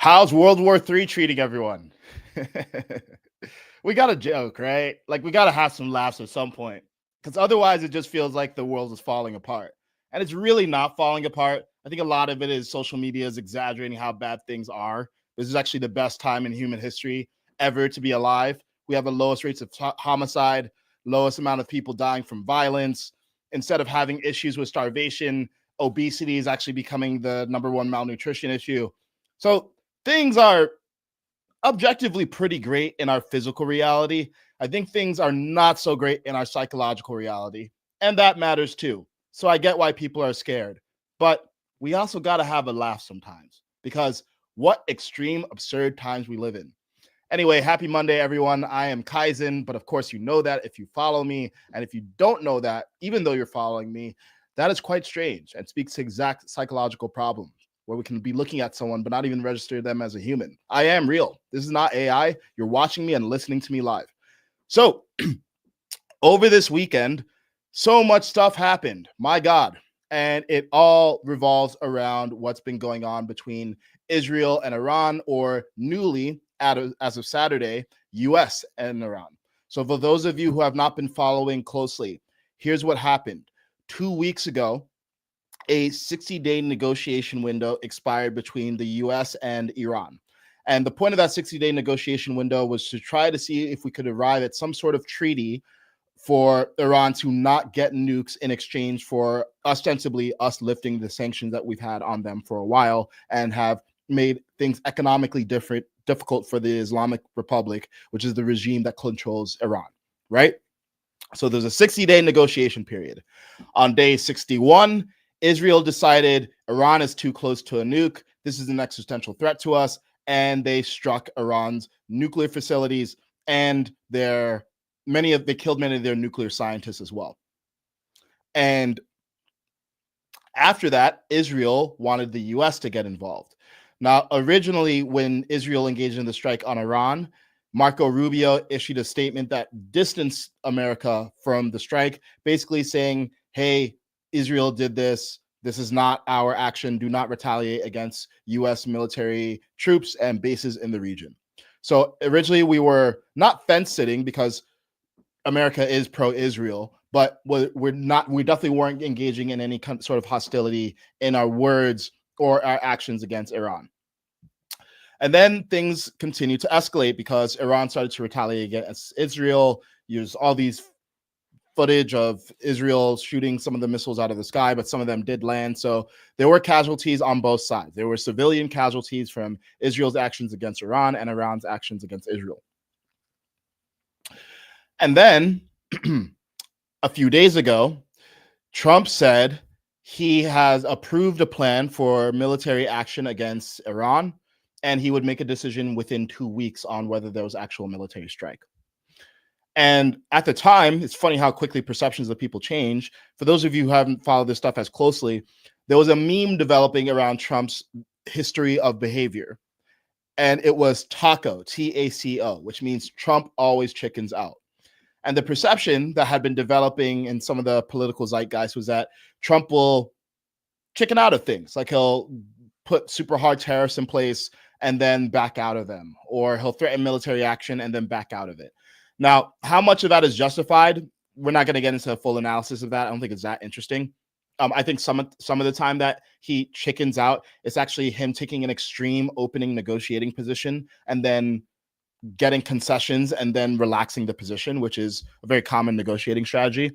How's World War III treating everyone? We got to joke, right? Like, we got to have some laughs at some point because otherwise it just feels like the world is falling apart. And it's really not falling apart. I think a lot of it is social media is exaggerating how bad things are. This is actually the best time in human history ever to be alive. We have the lowest rates of homicide, lowest amount of people dying from violence. Instead of having issues with starvation, obesity is actually becoming the number one malnutrition issue. So things are objectively pretty great in our physical reality. I think things are not so great in our psychological reality. And that matters too. So I get why people are scared. But we also got to have a laugh sometimes because what extreme, absurd times we live in. Anyway, happy Monday, everyone. I am Kaizen, but of course, you know that if you follow me. And if you don't know that, even though you're following me, that is quite strange and speaks to exact psychological problems where we can be looking at someone but not even register them as a human. I am real. This is not AI. You're watching me and listening to me live. So, over this weekend, so much stuff happened. My God. And it all revolves around what's been going on between Israel and Iran, or newly, as of Saturday, US and Iran. So, for those of you who have not been following closely, here's what happened. 2 weeks ago, a 60-day negotiation window expired between the US and Iran. And the point of that 60-day negotiation window was to try to see if we could arrive at some sort of treaty for Iran to not get nukes in exchange for ostensibly us lifting the sanctions that we've had on them for a while and have made things economically difficult for the Islamic Republic, which is the regime that controls Iran, right? So there's a 60-day negotiation period. On day 61, Israel decided Iran is too close to a nuke. This is an existential threat to us. And they struck Iran's nuclear facilities and they killed many of their nuclear scientists as well. And after that, Israel wanted the US to get involved. Now, originally, when Israel engaged in the strike on Iran, Marco Rubio issued a statement that distanced America from the strike, basically saying, hey, Israel did this. This is not our action. Do not retaliate against US military troops and bases in the region. So originally we were not fence sitting because America is pro-Israel, but we definitely weren't engaging in any sort of hostility in our words or our actions against Iran. And then things continued to escalate because Iran started to retaliate against Israel, use all these footage of Israel shooting some of the missiles out of the sky, but some of them did land. So there were casualties on both sides. There were civilian casualties from Israel's actions against Iran and Iran's actions against Israel. And then a few days ago, Trump said he has approved a plan for military action against Iran, and he would make a decision within 2 weeks on whether there was actual military strike. And at the time, it's funny how quickly perceptions of people change. For those of you who haven't followed this stuff as closely, there was a meme developing around Trump's history of behavior. And it was TACO, TACO, which means Trump always chickens out. And the perception that had been developing in some of the political zeitgeist was that Trump will chicken out of things. Like he'll put super hard tariffs in place and then back out of them, or he'll threaten military action and then back out of it. Now, how much of that is justified? We're not going to get into a full analysis of that. I don't think it's that interesting. I think some of the time that he chickens out, it's actually him taking an extreme opening negotiating position and then getting concessions and then relaxing the position, which is a very common negotiating strategy.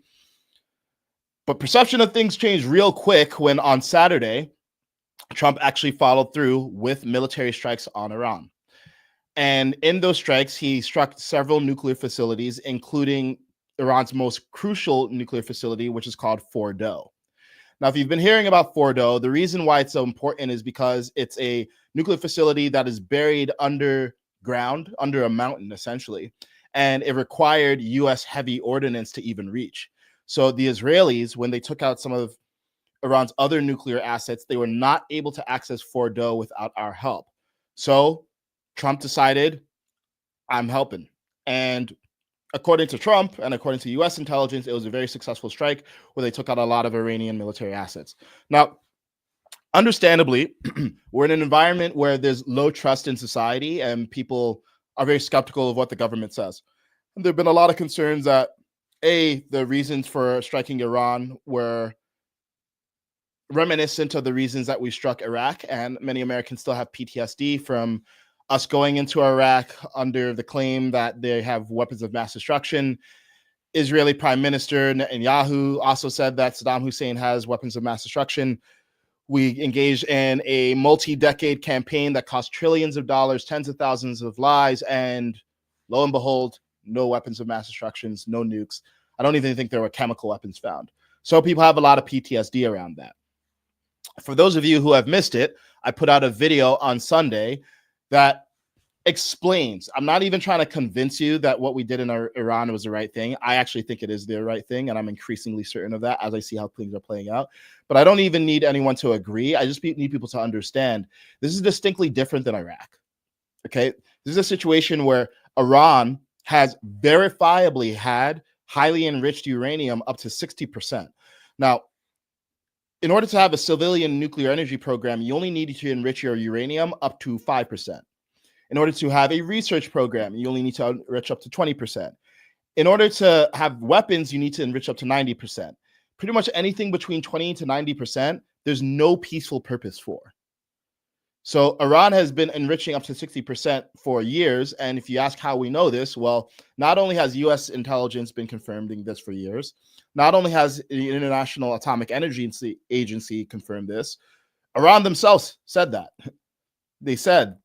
But perception of things changed real quick when on Saturday, Trump actually followed through with military strikes on Iran. And in those strikes, he struck several nuclear facilities, including Iran's most crucial nuclear facility, which is called Fordow. Now, if you've been hearing about Fordow, the reason why it's so important is because it's a nuclear facility that is buried underground, under a mountain, essentially. And it required U.S. heavy ordnance to even reach. So the Israelis, when they took out some of Iran's other nuclear assets, they were not able to access Fordow without our help. So Trump decided, I'm helping. And according to Trump and according to U.S. intelligence, it was a very successful strike where they took out a lot of Iranian military assets. Now, Understandably, we're in an environment where there's low trust in society and people are very skeptical of what the government says. And there have been a lot of concerns that the reasons for striking Iran were reminiscent of the reasons that we struck Iraq, and many Americans still have PTSD from us going into Iraq under the claim that they have weapons of mass destruction. Israeli Prime Minister Netanyahu also said that Saddam Hussein has weapons of mass destruction. We engaged in a multi-decade campaign that cost trillions of dollars, tens of thousands of lives, and lo and behold, no weapons of mass destructions, no nukes. I don't even think there were chemical weapons found. So people have a lot of PTSD around that. For those of you who have missed it, I put out a video on Sunday that explains. I'm not even trying to convince you that what we did in Iran was the right thing. I actually think it is the right thing, and I'm increasingly certain of that as I see how things are playing out. But I don't even need anyone to agree. I just need people to understand this is distinctly different than Iraq. Okay, this is a situation where Iran has verifiably had highly enriched uranium up to 60%. Now, in order to have a civilian nuclear energy program, you only need to enrich your uranium up to 5%. In order to have a research program, you only need to enrich up to 20%. In order to have weapons, you need to enrich up to 90%. Pretty much anything between 20 to 90%, there's no peaceful purpose for. So Iran has been enriching up to 60% for years. And if you ask how we know this, well, not only has US intelligence been confirming this for years, not only has the International Atomic Energy Agency confirmed this, Iran themselves said that. They said,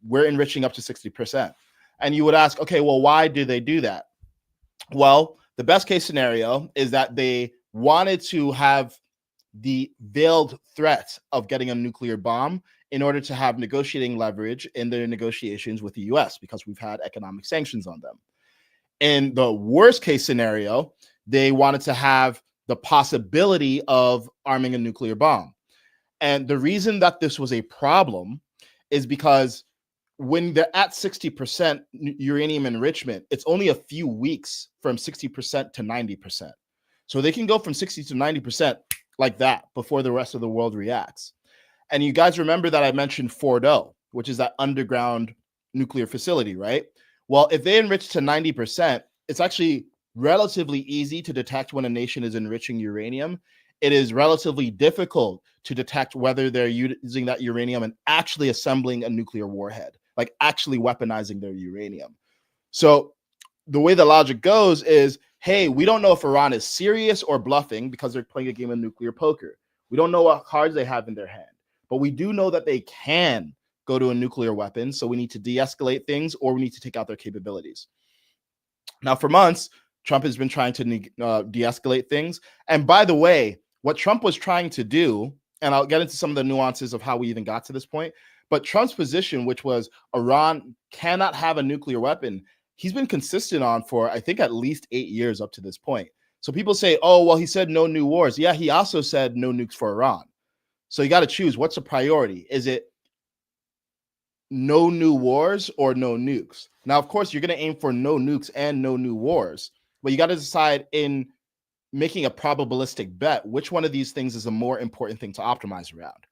we're enriching up to 60%. And you would ask, okay, well, why do they do that? Well, the best case scenario is that they wanted to have the veiled threat of getting a nuclear bomb in order to have negotiating leverage in their negotiations with the US, because we've had economic sanctions on them. In the worst case scenario, they wanted to have the possibility of arming a nuclear bomb. And the reason that this was a problem is because when they're at 60% uranium enrichment, it's only a few weeks from 60% to 90%. So they can go from 60 to 90% like that before the rest of the world reacts. And you guys remember that I mentioned Fordo, which is that underground nuclear facility, right? Well, if they enrich to 90%, it's actually relatively easy to detect when a nation is enriching uranium. It is relatively difficult to detect whether they're using that uranium and actually assembling a nuclear warhead, like actually weaponizing their uranium. So the way the logic goes is, hey, we don't know if Iran is serious or bluffing because they're playing a game of nuclear poker. We don't know what cards they have in their hand, but we do know that they can go to a nuclear weapon. So we need to de-escalate things, or we need to take out their capabilities. Now, for months, Trump has been trying to de-escalate things. And by the way, what Trump was trying to do, and I'll get into some of the nuances of how we even got to this point, but Trump's position, which was Iran cannot have a nuclear weapon, he's been consistent on for, I think, at least 8 years up to this point. So people say, oh, well, he said no new wars. Yeah, he also said no nukes for Iran. So you got to choose, what's the priority? Is it no new wars or no nukes? Now, of course, you're going to aim for no nukes and no new wars, but you got to decide in making a probabilistic bet, which one of these things is a more important thing to optimize around.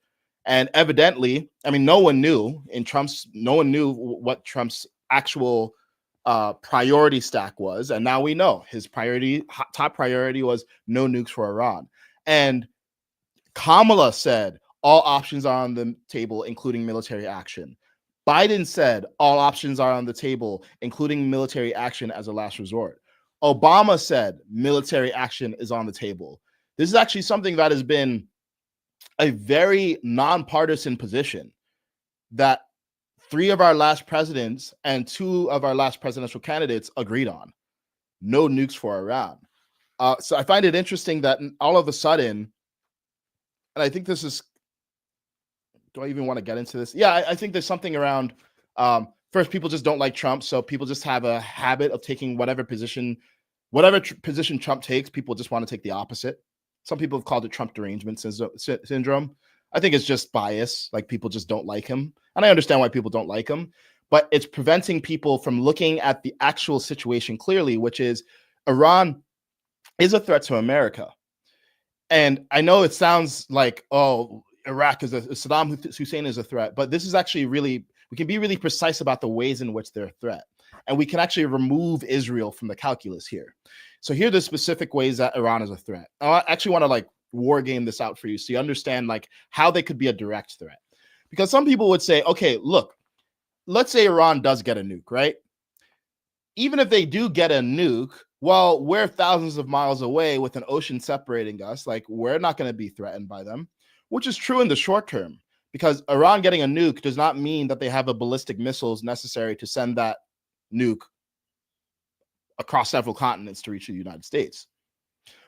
And evidently, I mean, no one knew what Trump's actual priority stack was. And now we know his top priority was no nukes for Iran. And Kamala said all options are on the table, including military action. Biden said all options are on the table, including military action as a last resort. Obama said military action is on the table. This is actually something that has been a very nonpartisan position that 3 of our last presidents and 2 of our last presidential candidates agreed on. No nukes for Iran. So I find it interesting that all of a sudden, and I think this is, do I even want to get into this? Yeah, I think there's something around, first, people just don't like Trump. So people just have a habit of taking whatever position Trump takes, people just want to take the opposite. Some people have called it Trump derangement syndrome. I think it's just bias. Like, people just don't like him. And I understand why people don't like him, but it's preventing people from looking at the actual situation clearly, which is Iran is a threat to America. And I know it sounds like, oh, Iraq is Saddam Hussein is a threat, but this is actually really, we can be really precise about the ways in which they're a threat. And we can actually remove Israel from the calculus here. So here are the specific ways that Iran is a threat. I actually want to like war game this out for you so you understand like how they could be a direct threat. Because some people would say, okay, look, let's say Iran does get a nuke, right? Even if they do get a nuke, well, we're thousands of miles away with an ocean separating us. Like, we're not going to be threatened by them, which is true in the short term, because Iran getting a nuke does not mean that they have a ballistic missiles necessary to send that nuke across several continents to reach the United States.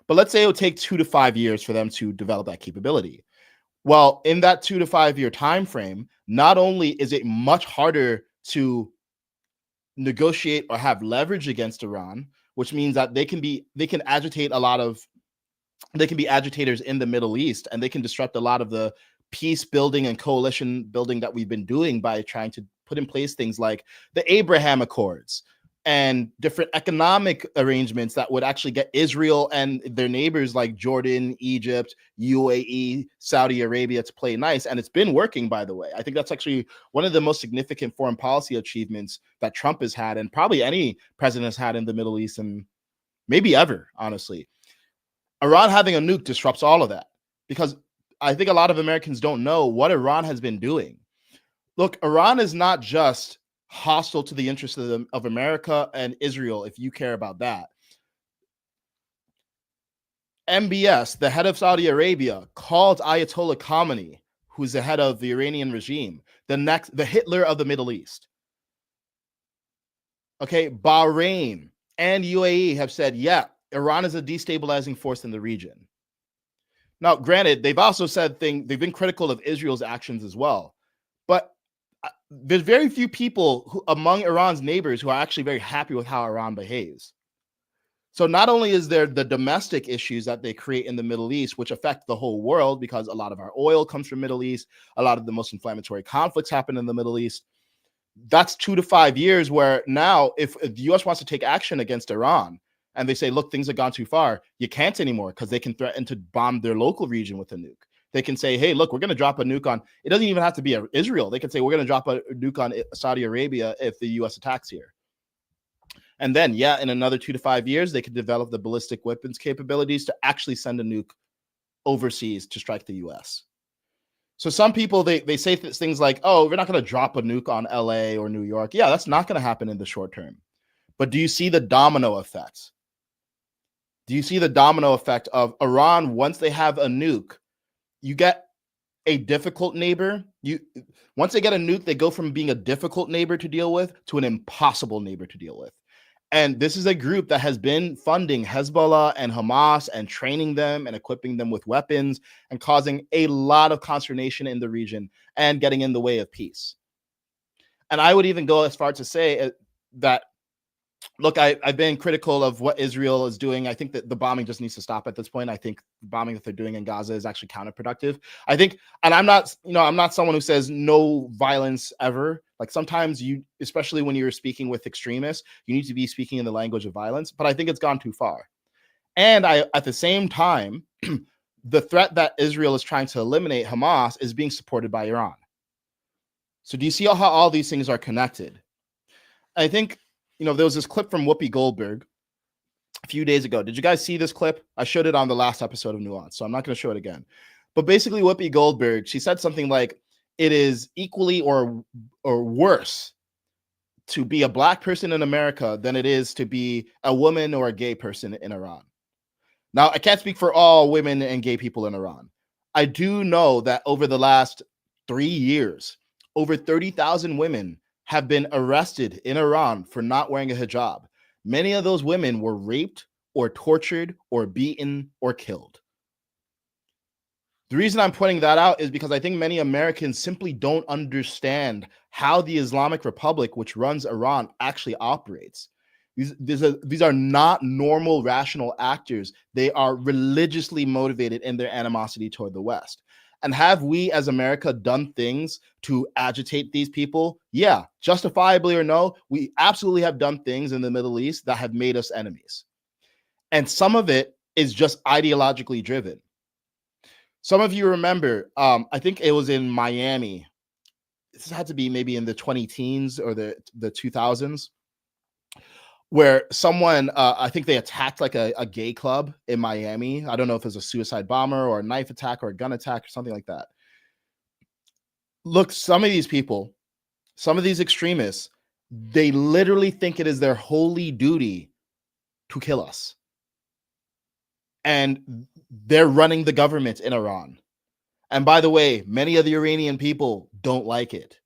But let's say it would take 2 to 5 years for them to develop that capability. Well, in that 2 to 5 year time frame, not only is it much harder to negotiate or have leverage against Iran, which means that they can agitate a lot of, they can be agitators in the Middle East, and they can disrupt a lot of the peace building and coalition building that we've been doing by trying to put in place things like the Abraham Accords and different economic arrangements that would actually get Israel and their neighbors like Jordan, Egypt, UAE, Saudi Arabia to play nice. And it's been working, by the way. I think that's actually one of the most significant foreign policy achievements that Trump has had, and probably any president has had in the Middle East, and maybe ever, honestly. Iran having a nuke disrupts all of that, because I think a lot of Americans don't know what Iran has been doing. Look, Iran is not just hostile to the interests of America and Israel, if you care about that. MBS, the head of Saudi Arabia, called Ayatollah Khamenei, who's the head of the Iranian regime, the Hitler of the Middle East. Okay, Bahrain and UAE have said, yeah, Iran is a destabilizing force in the region. Now, granted, they've also said they've been critical of Israel's actions as well. But there's very few people among Iran's neighbors who are actually very happy with how Iran behaves. So not only is there the domestic issues that they create in the Middle East, which affect the whole world, because a lot of our oil comes from Middle East, a lot of the most inflammatory conflicts happen in the Middle East. That's 2 to 5 years where now if the US wants to take action against Iran and they say, look, things have gone too far, you can't anymore, because they can threaten to bomb their local region with a nuke. They can say, hey, look, we're going to drop a nuke on, it doesn't even have to be Israel. They can say, we're going to drop a nuke on Saudi Arabia if the US attacks here. And then, yeah, in another 2 to 5 years, they could develop the ballistic weapons capabilities to actually send a nuke overseas to strike the US. So some people, they say things like, oh, we're not going to drop a nuke on LA or New York. Yeah, that's not going to happen in the short term. But do you see the domino effect? Do you see the domino effect of Iran? Once they have a nuke, you get a difficult neighbor. Once they get a nuke, they go from being a difficult neighbor to deal with to an impossible neighbor to deal with. And this is a group that has been funding Hezbollah and Hamas and training them and equipping them with weapons and causing a lot of consternation in the region and getting in the way of peace. And I would even go as far to say that, look, I've been critical of what Israel is doing. I think that the bombing just needs to stop at this point. I think the bombing that they're doing in Gaza is actually counterproductive. I think, and I'm not someone who says no violence ever. Like sometimes you, especially when you're speaking with extremists, you need to be speaking in the language of violence, but I think it's gone too far. And at the same time, the threat that Israel is trying to eliminate, Hamas, is being supported by Iran. So do you see how all these things are connected? I think, there was this clip from Whoopi Goldberg a few days ago. Did you guys see this clip? I showed it on the last episode of Nuance, so I'm not going to show it again. But basically, Whoopi Goldberg, she said something like, it is equally or worse to be a black person in America than it is to be a woman or a gay person in Iran. Now, I can't speak for all women and gay people in Iran. I do know that over the last 3 years, over 30,000 women have been arrested in Iran for not wearing a hijab. Many of those women were raped or tortured or beaten or killed. The reason I'm pointing that out is because I think many Americans simply don't understand how the Islamic Republic, which runs Iran, actually operates. These are not normal, rational actors. They are religiously motivated in their animosity toward the West. And have we as America done things to agitate these people? Yeah, justifiably or no, we absolutely have done things in the Middle East that have made us enemies. And some of it is just ideologically driven. Some of you remember, I think it was in Miami. This had to be maybe in the 20 teens or the 2000s, where someone, I think they attacked like a gay club in Miami. I don't know if it was a suicide bomber or a knife attack or a gun attack or something like that. Look, some of these people, some of these extremists, they literally think it is their holy duty to kill us. And they're running the government in Iran. And by the way, many of the Iranian people don't like it.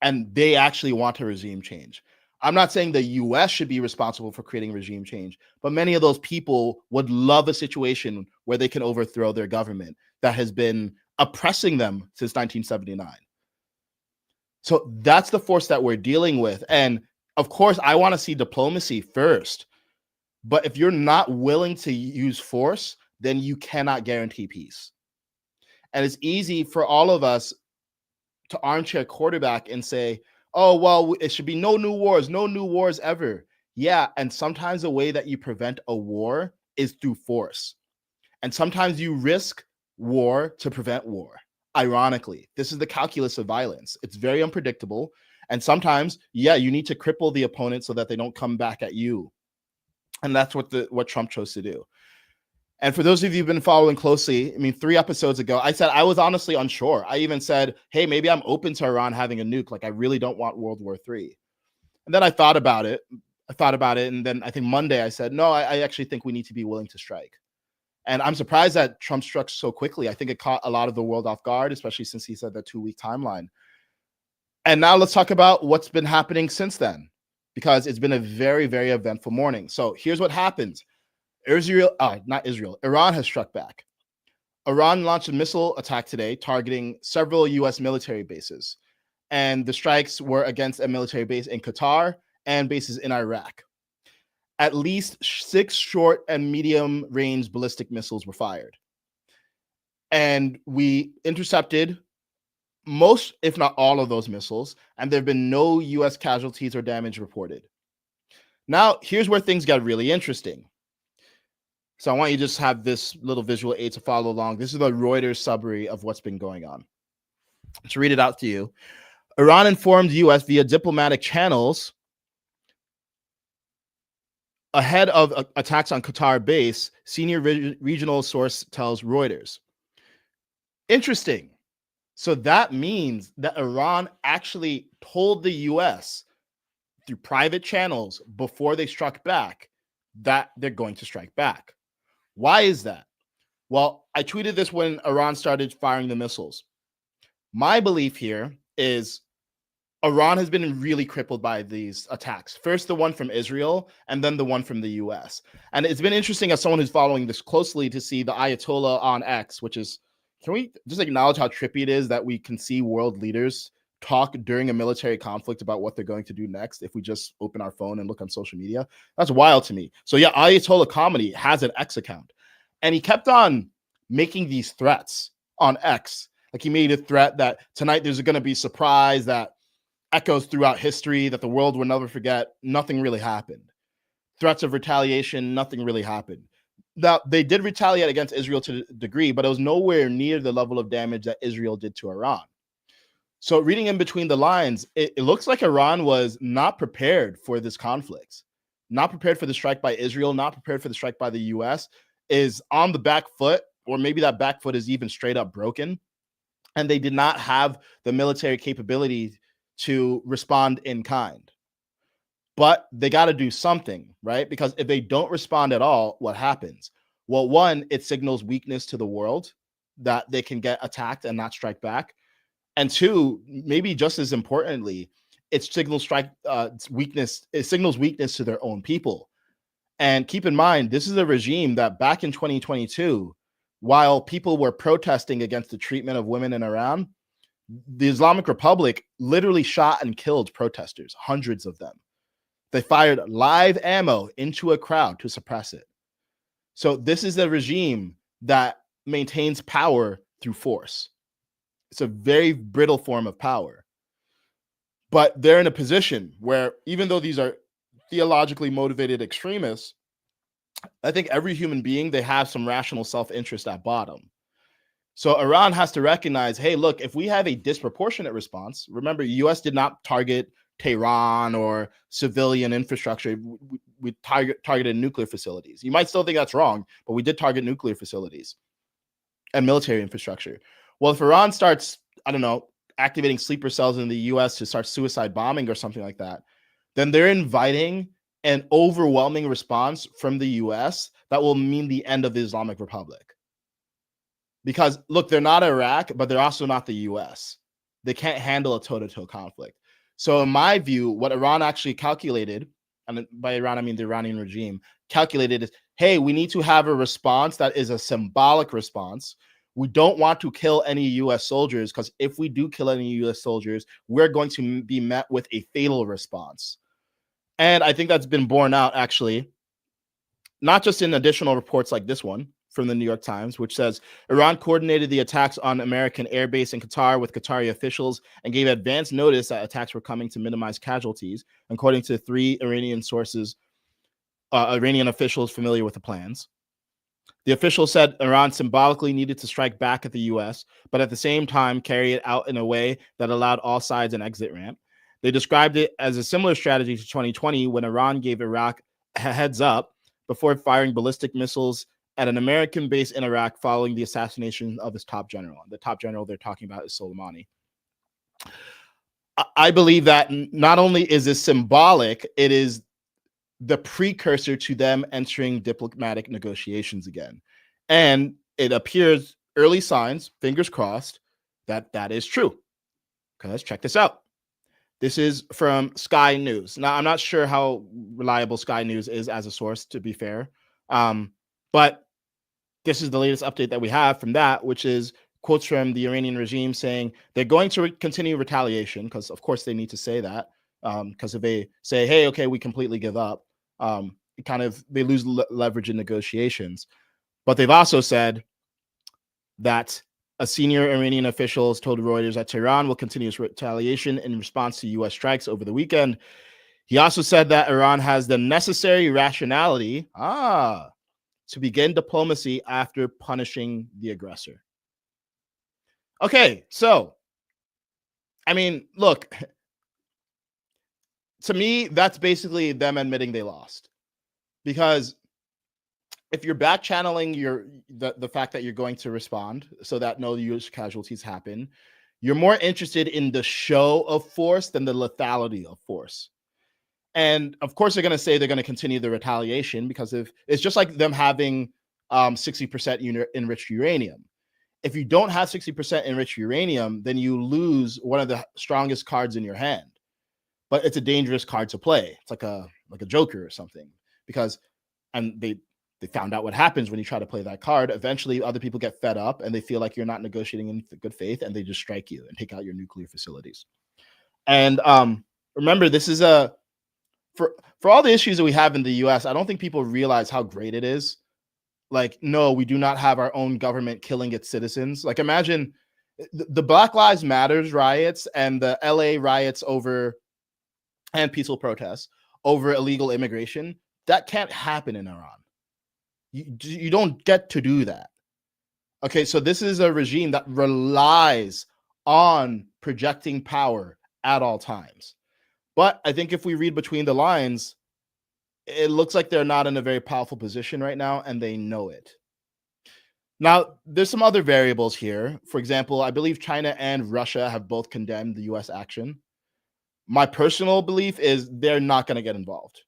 And they actually want a regime change. I'm not saying the US should be responsible for creating regime change, but many of those people would love a situation where they can overthrow their government that has been oppressing them since 1979. So that's the force that we're dealing with. And of course, I want to see diplomacy first. But if you're not willing to use force, then you cannot guarantee peace. And it's easy for all of us to armchair quarterback and say, oh, well, it should be no new wars ever. Yeah. And sometimes the way that you prevent a war is through force. And sometimes you risk war to prevent war. Ironically, this is the calculus of violence. It's very unpredictable. And sometimes, yeah, you need to cripple the opponent so that they don't come back at you. And that's what Trump chose to do. And for those of you who've been following closely, I mean, 3 episodes ago, I said I was honestly unsure. I even said, hey, maybe I'm open to Iran having a nuke. Like, I really don't want World War III. And then I thought about it. And then I think Monday I said, no, I actually think we need to be willing to strike. And I'm surprised that Trump struck so quickly. I think it caught a lot of the world off guard, especially since he said that 2-week timeline. And now let's talk about what's been happening since then, because it's been a very, very eventful morning. So here's what happens. Iran has struck back. Iran launched a missile attack today targeting several U.S. military bases. And the strikes were against a military base in Qatar and bases in Iraq. At least 6 short and medium range ballistic missiles were fired. And we intercepted most, if not all, of those missiles, and there have been no U.S. casualties or damage reported. Now, here's where things got really interesting. So I want you to just have this little visual aid to follow along. This is the Reuters summary of what's been going on. Let's read it out to you. Iran informed U.S. via diplomatic channels ahead of attacks on Qatar base, senior regional source tells Reuters. Interesting. So that means that Iran actually told the U.S. through private channels before they struck back that they're going to strike back. Why is that? Well, I tweeted this when Iran started firing the missiles. My belief here is Iran has been really crippled by these attacks. First, the one from Israel, and then the one from the US. And it's been interesting as someone who's following this closely to see the Ayatollah on X, which is, can we just acknowledge how trippy it is that we can see world leaders talk during a military conflict about what they're going to do next if we just open our phone and look on social media? That's wild to me. So yeah, Ayatollah Khamenei has an X account, and he kept on making these threats on X. Like, he made a threat that tonight there's going to be a surprise that echoes throughout history that the world will never forget. Nothing really happened. Threats of retaliation, nothing really happened. Now, they did retaliate against Israel to a degree, but it was nowhere near the level of damage that Israel did to Iran. So reading in between the lines, it looks like Iran was not prepared for this conflict, not prepared for the strike by Israel, not prepared for the strike by the US, is on the back foot, or maybe that back foot is even straight up broken. And they did not have the military capability to respond in kind. But they got to do something, right? Because if they don't respond at all, what happens? Well, one, it signals weakness to the world that they can get attacked and not strike back. And two, maybe just as importantly, it signals weakness. It signals weakness to their own people. And keep in mind, this is a regime that back in 2022, while people were protesting against the treatment of women in Iran, the Islamic Republic literally shot and killed protesters, hundreds of them. They fired live ammo into a crowd to suppress it. So this is a regime that maintains power through force. It's a very brittle form of power. But they're in a position where, even though these are theologically motivated extremists, I think every human being, they have some rational self-interest at bottom. So Iran has to recognize, hey, look, if we have a disproportionate response, remember, US did not target Tehran or civilian infrastructure. We targeted nuclear facilities. You might still think that's wrong, but we did target nuclear facilities and military infrastructure. Well, if Iran starts, I don't know, activating sleeper cells in the US to start suicide bombing or something like that, then they're inviting an overwhelming response from the US that will mean the end of the Islamic Republic. Because look, they're not Iraq, but they're also not the US. They can't handle a toe-to-toe conflict. So in my view, what Iran actually calculated, and by Iran I mean the Iranian regime, calculated is, hey, we need to have a response that is a symbolic response. We don't want to kill any US soldiers, because if we do kill any US soldiers, we're going to be met with a fatal response. And I think that's been borne out, actually, not just in additional reports like this one from the New York Times, which says Iran coordinated the attacks on American airbase in Qatar with Qatari officials and gave advance notice that attacks were coming to minimize casualties, according to 3 Iranian sources, Iranian officials familiar with the plans. The officials said Iran symbolically needed to strike back at the U.S., but at the same time carry it out in a way that allowed all sides an exit ramp. They described it as a similar strategy to 2020, when Iran gave Iraq a heads up before firing ballistic missiles at an American base in Iraq following the assassination of his top general. The top general they're talking about is Soleimani. I believe that not only is this symbolic, it is the precursor to them entering diplomatic negotiations again. And it appears, early signs, fingers crossed, that that is true. Okay, let's check this out. This is from Sky News. Now, I'm not sure how reliable Sky News is as a source, to be fair. But this is the latest update that we have from that, which is quotes from the Iranian regime saying they're going to continue retaliation, because of course they need to say that, because if they say, hey, okay, we completely give up, they lose leverage in negotiations. But they've also said that a senior Iranian official told Reuters that Tehran will continue its retaliation in response to U.S. strikes over the weekend. He also said that Iran has the necessary rationality to begin diplomacy after punishing the aggressor. Okay, so, I mean, look, to me, that's basically them admitting they lost. Because if you're back channeling the fact that you're going to respond so that no U.S. casualties happen, you're more interested in the show of force than the lethality of force. And of course, they're going to say they're going to continue the retaliation, because if it's just like them having 60% enriched uranium. If you don't have 60% enriched uranium, then you lose one of the strongest cards in your hand. But it's a dangerous card to play. It's like a joker or something, because they found out what happens when you try to play that card. Eventually, other people get fed up and they feel like you're not negotiating in good faith, and they just strike you and take out your nuclear facilities. And remember, this is for all the issues that we have in the U.S., I don't think people realize how great it is. Like, no, we do not have our own government killing its citizens. Like, imagine the Black Lives Matters riots and the LA riots and peaceful protests over illegal immigration. That can't happen in Iran. You don't get to do that. Okay, so this is a regime that relies on projecting power at all times. But I think if we read between the lines, it looks like they're not in a very powerful position right now, and they know it. Now, there's some other variables here. For example, I believe China and Russia have both condemned the U.S. action. My personal belief is they're not going to get involved.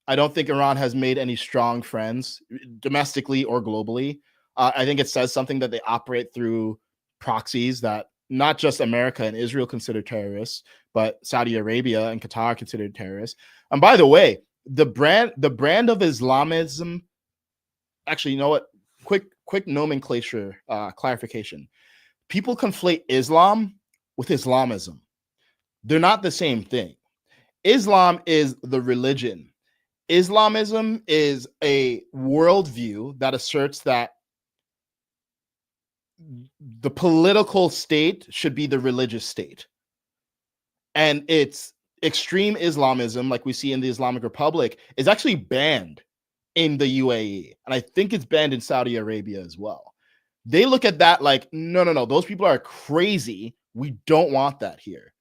I don't think Iran has made any strong friends, domestically or globally. I think it says something that they operate through proxies that not just America and Israel consider terrorists, but Saudi Arabia and Qatar considered terrorists. And by the way, the brand of Islamism, actually, you know what? Quick nomenclature clarification. People conflate Islam with Islamism. They're not the same thing. Islam is the religion. Islamism is a worldview that asserts that the political state should be the religious state. And it's extreme Islamism, like we see in the Islamic Republic, is actually banned in the UAE. And I think it's banned in Saudi Arabia as well. They look at that like, no, no, no, those people are crazy. We don't want that here.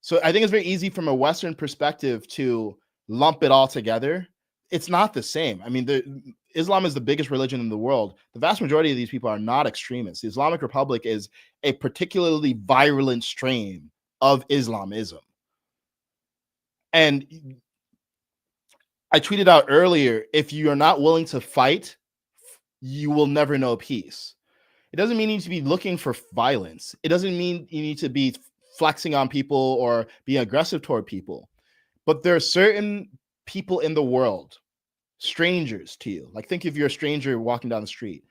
So I think it's very easy from a Western perspective to lump it all together. It's not the same. I mean, Islam is the biggest religion in the world. The vast majority of these people are not extremists. The Islamic Republic is a particularly virulent strain of Islamism. And I tweeted out earlier, if you are not willing to fight, you will never know peace. It doesn't mean you need to be looking for violence. It doesn't mean you need to be flexing on people or being aggressive toward people. But there are certain people in the world, strangers to you, like think if you're a stranger walking down the street,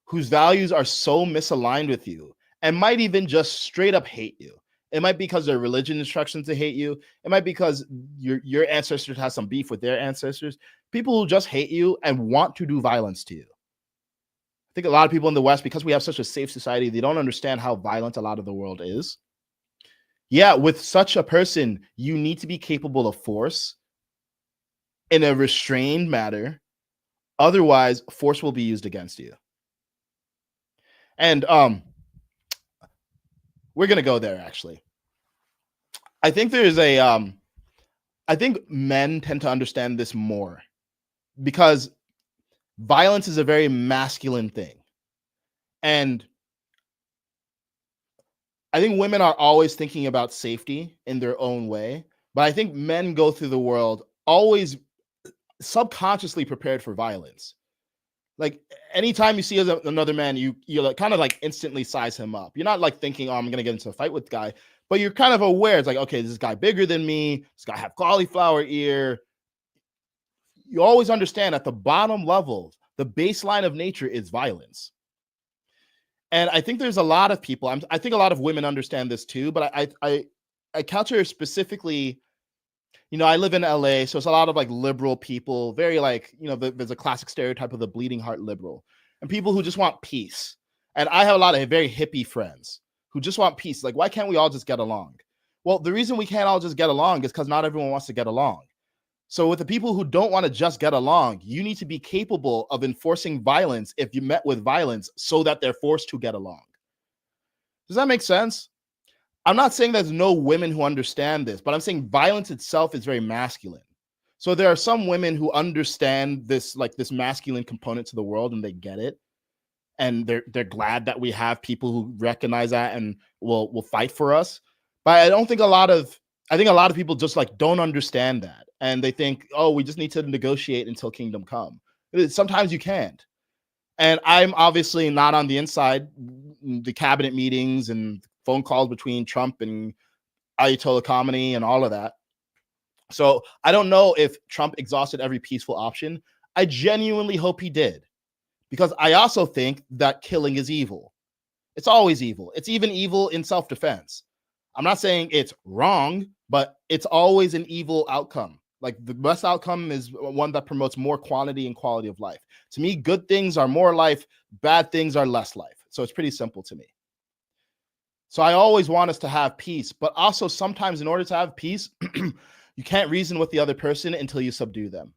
whose values are so misaligned with you and might even just straight up hate you. It might be because their religion instructions to hate you. It might be because your ancestors have some beef with their ancestors. People who just hate you and want to do violence to you. I think a lot of people in the West, because we have such a safe society, they don't understand how violent a lot of the world is. Yeah, with such a person, you need to be capable of force in a restrained manner. Otherwise, force will be used against you. And we're gonna go there actually. I think there's a I think men tend to understand this more because violence is a very masculine thing. And I think women are always thinking about safety in their own way, but I think men go through the world always subconsciously prepared for violence. Like anytime you see another man, you like kind of like instantly size him up. You're not like thinking, oh, I'm gonna get into a fight with the guy, but you're kind of aware. It's like, okay, this guy bigger than me. This guy have cauliflower ear. You always understand at the bottom level, the baseline of nature is violence. And I think there's a lot of people. I think a lot of women understand this too, but I culture specifically. You know, I live in LA, so it's a lot of like liberal people, very like, you know, there's a classic stereotype of the bleeding heart liberal and people who just want peace. And I have a lot of very hippie friends who just want peace. Like, why can't we all just get along? Well, the reason we can't all just get along is because not everyone wants to get along. So with the people who don't want to just get along, you need to be capable of enforcing violence if you met with violence so that they're forced to get along. Does that make sense? I'm not saying there's no women who understand this, but I'm saying violence itself is very masculine. So there are some women who understand this, like this masculine component to the world, and they get it, and they're glad that we have people who recognize that and will fight for us. But I think a lot of people just like don't understand that, and they think, oh, we just need to negotiate until kingdom come. Sometimes you can't. And I'm obviously not on the inside, the cabinet meetings and phone calls between Trump and Ayatollah Khamenei and all of that. So I don't know if Trump exhausted every peaceful option. I genuinely hope he did, because I also think that killing is evil. It's always evil. It's even evil in self-defense. I'm not saying it's wrong, but it's always an evil outcome. Like the best outcome is one that promotes more quantity and quality of life. To me, good things are more life, bad things are less life. So it's pretty simple to me. So I always want us to have peace, but also sometimes in order to have peace, you can't reason with the other person until you subdue them.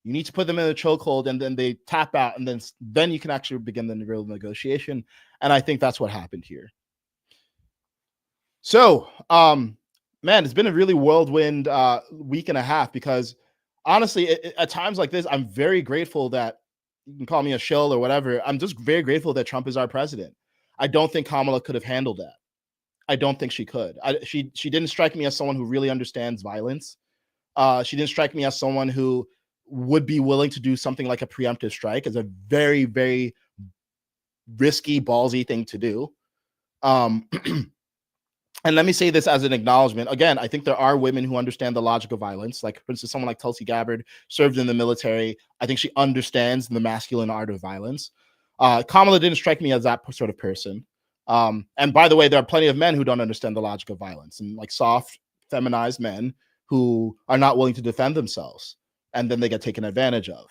You need to put them in a chokehold, and then they tap out, and then you can actually begin the real negotiation. And I think that's what happened here. So, man, it's been a really whirlwind week and a half, because honestly, at times like this, I'm very grateful that you can call me a shill or whatever. I'm just very grateful that Trump is our president. I don't think Kamala could have handled that. I don't think she could. She didn't strike me as someone who really understands violence. She didn't strike me as someone who would be willing to do something like a preemptive strike. Is a very, very risky, ballsy thing to do. And let me say this as an acknowledgement. Again, I think there are women who understand the logic of violence. Like, for instance, someone like Tulsi Gabbard served in the military. I think she understands the masculine art of violence. Kamala didn't strike me as that sort of person. And by the way, there are plenty of men who don't understand the logic of violence, and like soft, feminized men who are not willing to defend themselves, and then they get taken advantage of.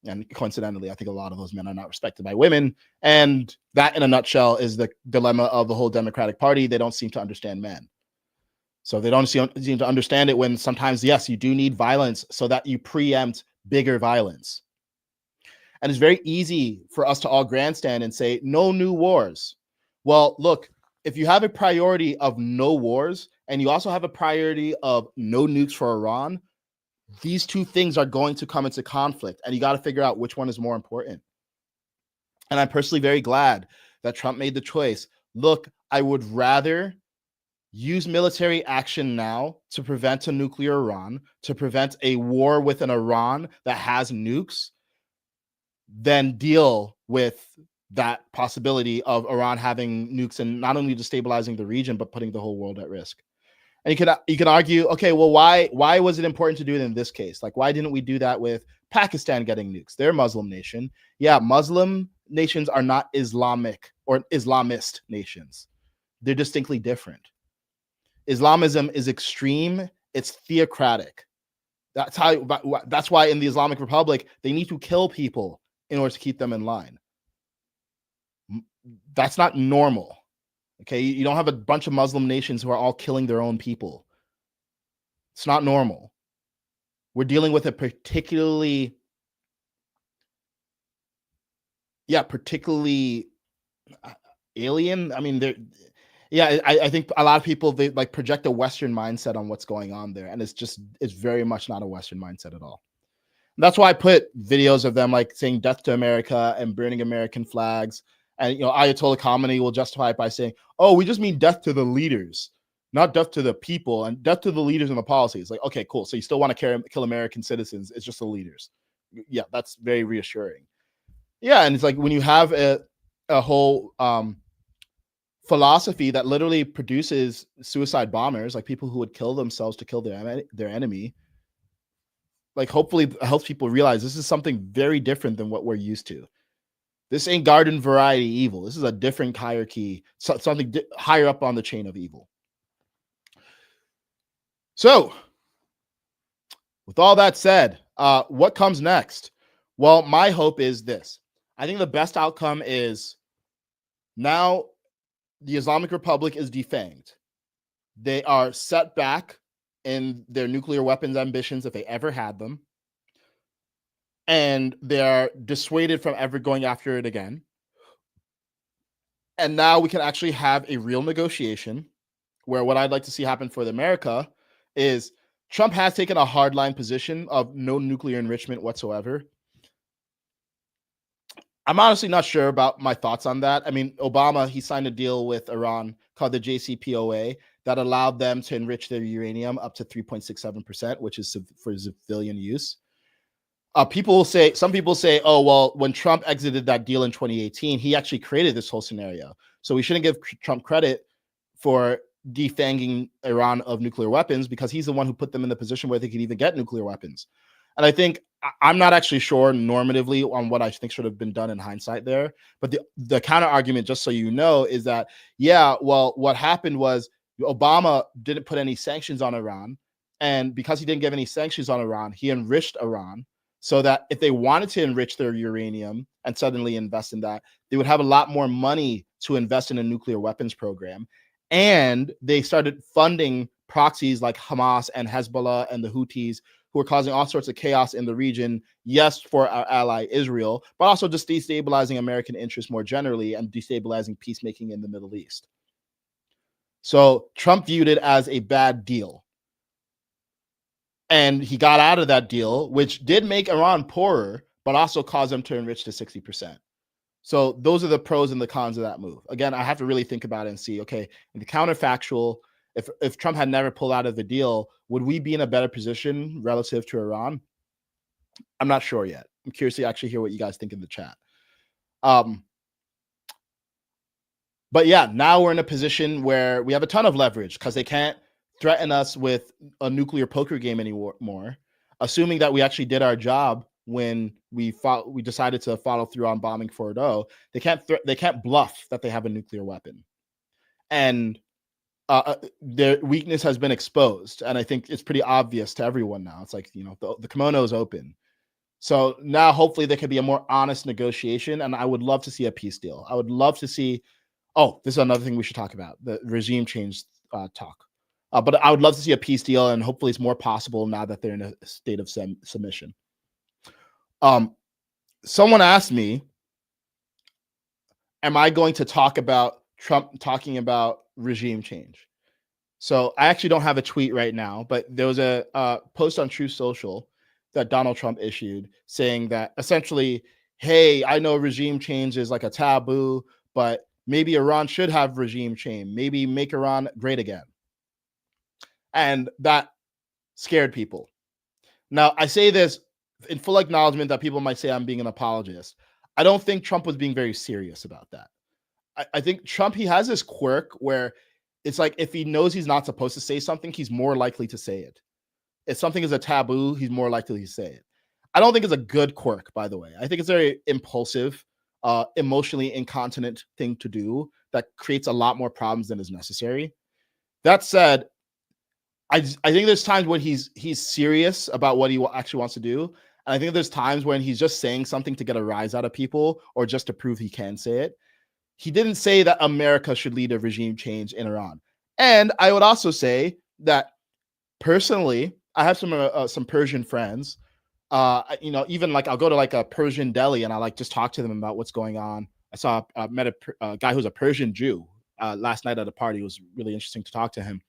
And coincidentally, I think a lot of those men are not respected by women. And that, in a nutshell, is the dilemma of the whole Democratic Party. They don't seem to understand men. So they don't seem to understand it when sometimes, yes, you do need violence so that you preempt bigger violence. And it's very easy for us to all grandstand and say, no new wars. Well, look, if you have a priority of no wars and you also have a priority of no nukes for Iran, these two things are going to come into conflict, and you got to figure out which one is more important. And I'm personally very glad that Trump made the choice. Look, I would rather use military action now to prevent a nuclear Iran, to prevent a war with an Iran that has nukes, than deal with that possibility of Iran having nukes and not only destabilizing the region, but putting the whole world at risk. And you can argue, okay, well, why was it important to do it in this case? Like, why didn't we do that with Pakistan getting nukes? They're a Muslim nation. Yeah, Muslim nations are not Islamic or Islamist nations. They're distinctly different. Islamism is extreme. It's theocratic. That's why in the Islamic Republic, they need to kill people in order to keep them in line. That's not normal. Okay, you don't have a bunch of Muslim nations who are all killing their own people. It's not normal. We're dealing with a particularly alien. I mean, I think a lot of people, they like project a Western mindset on what's going on there, and it's very much not a Western mindset at all. And that's why I put videos of them like saying "Death to America" and burning American flags. And Ayatollah Khamenei will justify it by saying, "Oh, we just mean death to the leaders, not death to the people, and death to the leaders and the policies." Like, okay, cool. So you still want to kill American citizens? It's just the leaders. Yeah, that's very reassuring. Yeah, and it's like when you have a whole philosophy that literally produces suicide bombers, like people who would kill themselves to kill their enemy. Like, hopefully, it helps people realize this is something very different than what we're used to. This ain't garden variety evil. This is a different hierarchy, something higher up on the chain of evil. So, with all that said, what comes next? Well, my hope is this. I think the best outcome is now the Islamic Republic is defanged. They are set back in their nuclear weapons ambitions if they ever had them. And they're dissuaded from ever going after it again. And now we can actually have a real negotiation where what I'd like to see happen for America is Trump has taken a hardline position of no nuclear enrichment whatsoever. I'm honestly not sure about my thoughts on that. I mean, Obama, he signed a deal with Iran called the JCPOA that allowed them to enrich their uranium up to 3.67%, which is for civilian use. Some people say, oh, well, when Trump exited that deal in 2018, he actually created this whole scenario. So we shouldn't give Trump credit for defanging Iran of nuclear weapons because he's the one who put them in the position where they could even get nuclear weapons. And I think I'm not actually sure normatively on what I think should have been done in hindsight there. But the counter argument, just so you know, is that, yeah, well, what happened was Obama didn't put any sanctions on Iran. And because he didn't give any sanctions on Iran, he enriched Iran so that if they wanted to enrich their uranium and suddenly invest in that, they would have a lot more money to invest in a nuclear weapons program. And they started funding proxies like Hamas and Hezbollah and the Houthis, who are causing all sorts of chaos in the region, yes, for our ally Israel, but also just destabilizing American interests more generally and destabilizing peacemaking in the Middle East. So Trump viewed it as a bad deal. And he got out of that deal, which did make Iran poorer, but also caused them to enrich to 60%. So those are the pros and the cons of that move. Again, I have to really think about it and see, okay, in the counterfactual, if Trump had never pulled out of the deal, would we be in a better position relative to Iran? I'm not sure yet. I'm curious to actually hear what you guys think in the chat. But yeah, now we're in a position where we have a ton of leverage because they can't threaten us with a nuclear poker game anymore, assuming that we actually did our job when we decided to follow through on bombing Fordo. They can't bluff that they have a nuclear weapon, and their weakness has been exposed. And I think it's pretty obvious to everyone now. It's like, the kimono is open. So now hopefully there could be a more honest negotiation, and I would love to see a peace deal. I would love to see. Oh, this is another thing we should talk about: the regime change talk. But I would love to see a peace deal, and hopefully it's more possible now that they're in a state of submission. someone asked me, am I going to talk about Trump talking about regime change? So I actually don't have a tweet right now, but there was a post on True Social that Donald Trump issued saying that essentially, hey, I know regime change is like a taboo, but maybe Iran should have regime change. Maybe make Iran great again. And that scared people. Now, I say this in full acknowledgement that people might say I'm being an apologist. I don't think Trump was being very serious about that. I think Trump, he has this quirk where it's like if he knows he's not supposed to say something, he's more likely to say it. If something is a taboo, he's more likely to say it. I don't think it's a good quirk, by the way. I think it's a very impulsive, emotionally incontinent thing to do that creates a lot more problems than is necessary. That said, I think there's times when he's serious about what he actually wants to do, and I think there's times when he's just saying something to get a rise out of people or just to prove he can say it. He didn't say that America should lead a regime change in Iran. And I would also say that personally, I have some Persian friends. Even like I'll go to like a Persian deli and I like just talk to them about what's going on. I saw met a guy who's a Persian Jew last night at a party. It was really interesting to talk to him.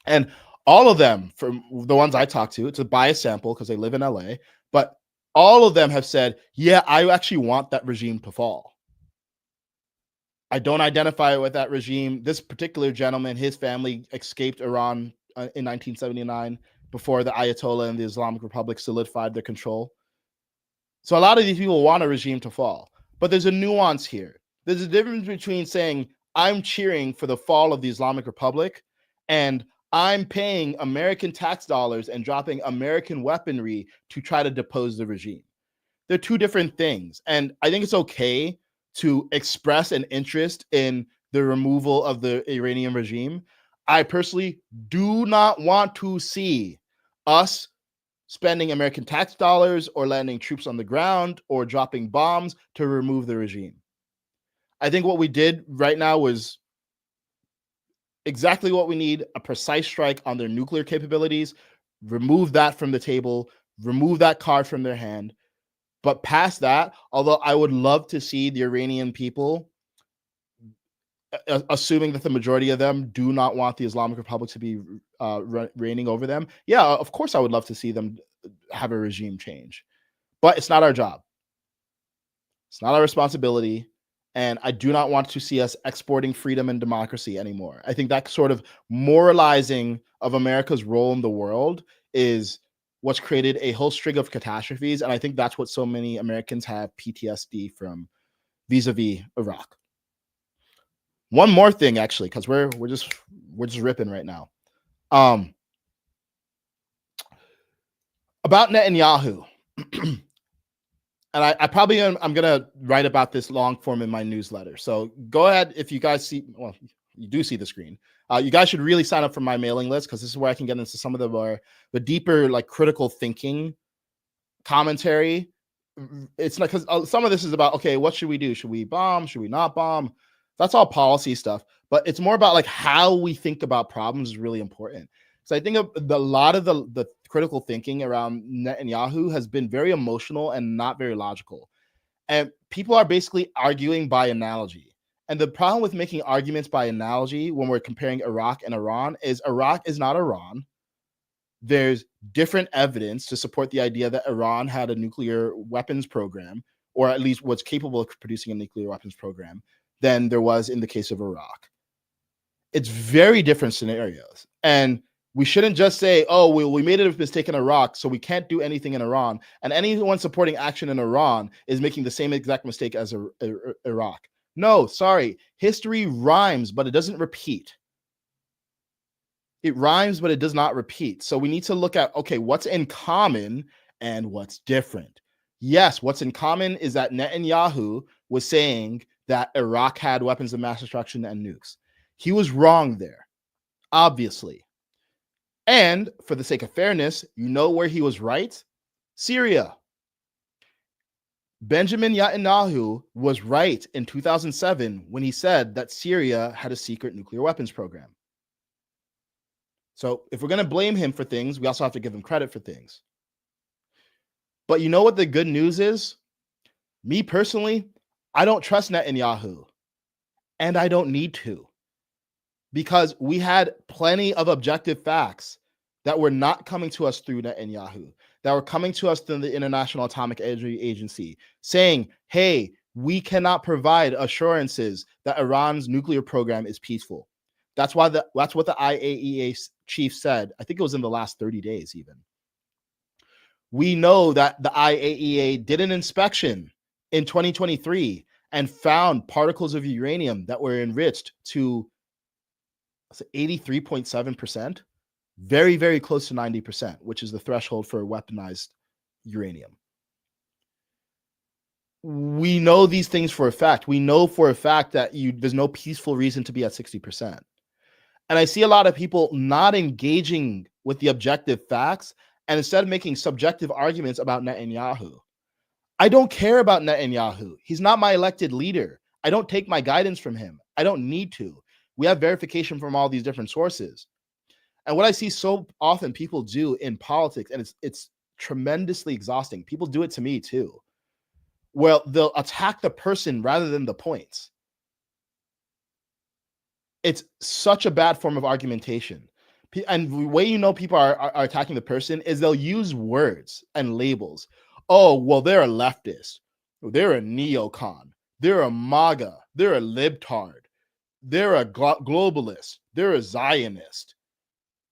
And all of them, from the ones I talked to, it's a biased sample because they live in LA, but all of them have said, yeah, I actually want that regime to fall. I don't identify with that regime. This particular gentleman, his family escaped Iran in 1979 before the Ayatollah and the Islamic Republic solidified their control. So a lot of these people want a regime to fall, but there's a nuance here. There's a difference between saying I'm cheering for the fall of the Islamic Republic and I'm paying American tax dollars and dropping American weaponry to try to depose the regime. They're two different things. And I think it's okay to express an interest in the removal of the Iranian regime. I personally do not want to see us spending American tax dollars or landing troops on the ground or dropping bombs to remove the regime. I think what we did right now was exactly what we need, a precise strike on their nuclear capabilities, remove that from the table, remove that card from their hand. But past that, although I would love to see the Iranian people, assuming that the majority of them do not want the Islamic Republic to be reigning over them, yeah, of course I would love to see them have a regime change. But it's not our job. It's not our responsibility. And I do not want to see us exporting freedom and democracy anymore. I think that sort of moralizing of America's role in the world is what's created a whole string of catastrophes. And I think that's what so many Americans have PTSD from vis-a-vis Iraq. One more thing, actually, because we're just ripping right now. About Netanyahu. And I probably I'm gonna write about this long form in my newsletter. So go ahead if you guys see. Well, you do see the screen. You guys should really sign up for my mailing list because this is where I can get into some of the deeper, like critical thinking commentary. It's not because some of this is about, okay, what should we do? Should we bomb? Should we not bomb? That's all policy stuff. But it's more about like how we think about problems is really important. So I think a lot of the critical thinking around Netanyahu has been very emotional and not very logical. And people are basically arguing by analogy. And the problem with making arguments by analogy when we're comparing Iraq and Iran is Iraq is not Iran. There's different evidence to support the idea that Iran had a nuclear weapons program, or at least was capable of producing a nuclear weapons program, than there was in the case of Iraq. It's very different scenarios. And we shouldn't just say, oh, we made a mistake in Iraq, so we can't do anything in Iran. And anyone supporting action in Iran is making the same exact mistake as Iraq. No, sorry. History rhymes, but it doesn't repeat. It rhymes, but it does not repeat. So we need to look at, okay, what's in common and what's different. Yes, what's in common is that Netanyahu was saying that Iraq had weapons of mass destruction and nukes. He was wrong there, obviously. And for the sake of fairness, you know where he was right? Syria. Benjamin Netanyahu was right in 2007 when he said that Syria had a secret nuclear weapons program. So if we're going to blame him for things, we also have to give him credit for things. But you know what the good news is? Me personally, I don't trust Netanyahu, and I don't need to, because we had plenty of objective facts that were not coming to us through Netanyahu, that were coming to us through the International Atomic Energy Agency, saying, hey, we cannot provide assurances that Iran's nuclear program is peaceful. That's what the IAEA chief said. I think it was in the last 30 days even. We know that the IAEA did an inspection in 2023 and found particles of uranium that were enriched to 83.7%, very, very close to 90%, which is the threshold for weaponized uranium. We know these things for a fact. We know for a fact that there's no peaceful reason to be at 60%. And I see a lot of people not engaging with the objective facts and instead making subjective arguments about Netanyahu. I don't care about Netanyahu. He's not my elected leader. I don't take my guidance from him. I don't need to. We have verification from all these different sources. And what I see so often people do in politics, and it's tremendously exhausting. People do it to me too. Well, they'll attack the person rather than the points. It's such a bad form of argumentation. And the way you know people are attacking the person is they'll use words and labels. Oh, well, they're a leftist. They're a neocon. They're a MAGA. They're a libtard. They're a globalist. They're a Zionist.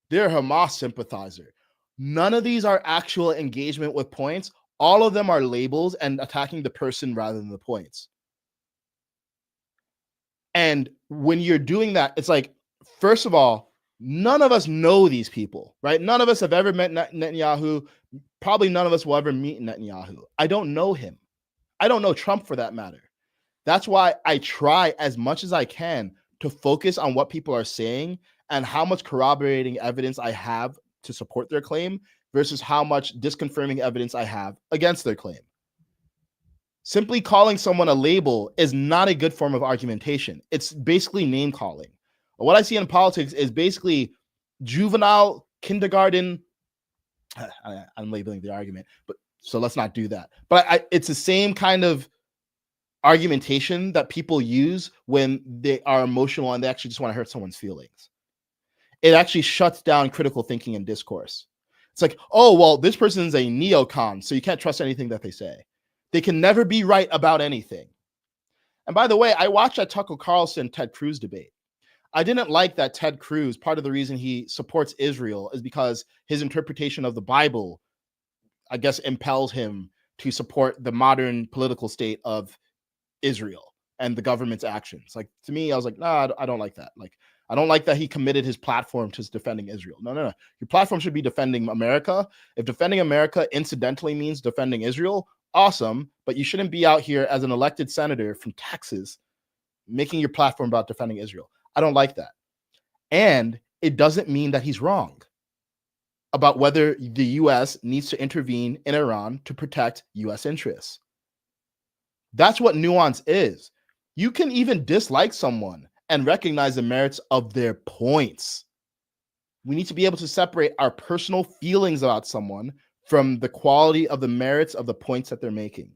They're a Hamas sympathizer. None of these are actual engagement with points. All of them are labels and attacking the person rather than the points. And when you're doing that, it's like, first of all, none of us know these people, right? None of us have ever met Netanyahu. Probably none of us will ever meet Netanyahu. I don't know him. I don't know Trump for that matter. That's why I try as much as I can to focus on what people are saying and how much corroborating evidence I have to support their claim versus how much disconfirming evidence I have against their claim. Simply calling someone a label is not a good form of argumentation. It's basically name calling. What I see in politics is basically juvenile kindergarten. I'm labeling the argument, but so let's not do that. But it's the same kind of argumentation that people use when they are emotional and they actually just want to hurt someone's feelings. It actually shuts down critical thinking and discourse. It's like, oh, well, this person's a neocon, so you can't trust anything that they say. They can never be right about anything. And by the way, I watched that Tucker Carlson Ted Cruz debate. I didn't like that Ted Cruz, part of the reason he supports Israel is because his interpretation of the Bible, I guess, impels him to support the modern political state of Israel and the government's actions. Like, to me, I was like, nah, I don't like that. Like, I don't like that he committed his platform to defending Israel. No. Your platform should be defending America. If defending America incidentally means defending Israel, awesome, but you shouldn't be out here as an elected senator from Texas making your platform about defending Israel. I don't like that. And it doesn't mean that he's wrong about whether the US needs to intervene in Iran to protect US interests. That's what nuance is. You can even dislike someone and recognize the merits of their points. We need to be able to separate our personal feelings about someone from the quality of the merits of the points that they're making.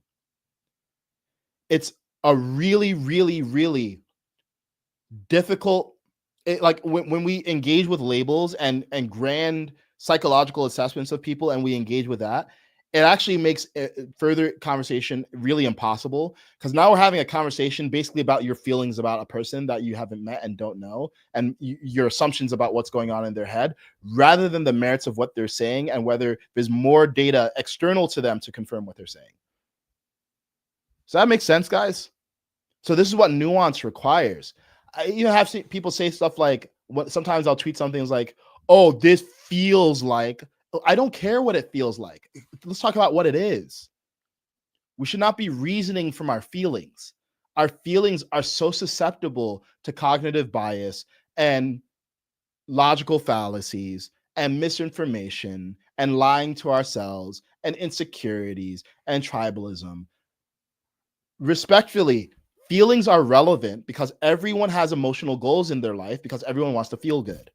It's a really, really, really difficult, like when we engage with labels and grand psychological assessments of people and we engage with that, it actually makes further conversation really impossible, because now we're having a conversation basically about your feelings about a person that you haven't met and don't know, and your assumptions about what's going on in their head, rather than the merits of what they're saying and whether there's more data external to them to confirm what they're saying. Does that make sense, guys? So this is what nuance requires. I have people say stuff like, sometimes I'll tweet something like, oh, this feels like, I don't care what it feels like. Let's talk about what it is. We should not be reasoning from our feelings. Our feelings are so susceptible to cognitive bias and logical fallacies and misinformation and lying to ourselves and insecurities and tribalism. Respectfully, feelings are relevant because everyone has emotional goals in their life because everyone wants to feel good.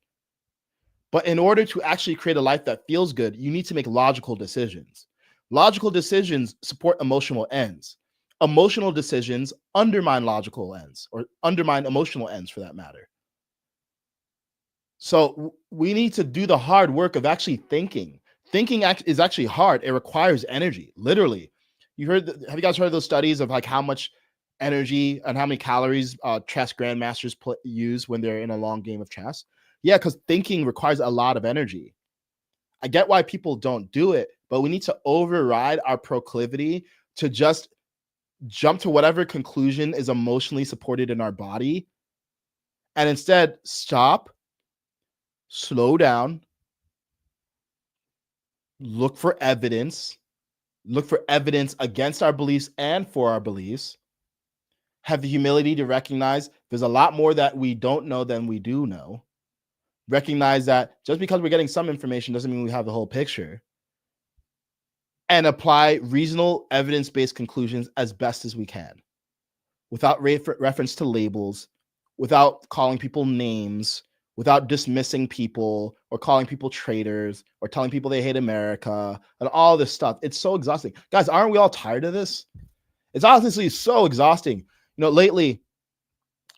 But in order to actually create a life that feels good, you need to make logical decisions. Logical decisions support emotional ends. Emotional decisions undermine logical ends, or undermine emotional ends for that matter. So we need to do the hard work of actually thinking. Thinking is actually hard. It requires energy, literally. Have you guys heard those studies of like how much energy and how many calories chess grandmasters use when they're in a long game of chess? Yeah, because thinking requires a lot of energy. I get why people don't do it, but we need to override our proclivity to just jump to whatever conclusion is emotionally supported in our body, and instead stop, slow down, look for evidence, against our beliefs and for our beliefs, have the humility to recognize there's a lot more that we don't know than we do know, recognize that just because we're getting some information doesn't mean we have the whole picture, and apply reasonable evidence-based conclusions as best as we can without reference to labels, without calling people names, without dismissing people or calling people traitors or telling people they hate America and all this stuff. It's so exhausting. Guys, aren't we all tired of this? It's honestly so exhausting. Lately,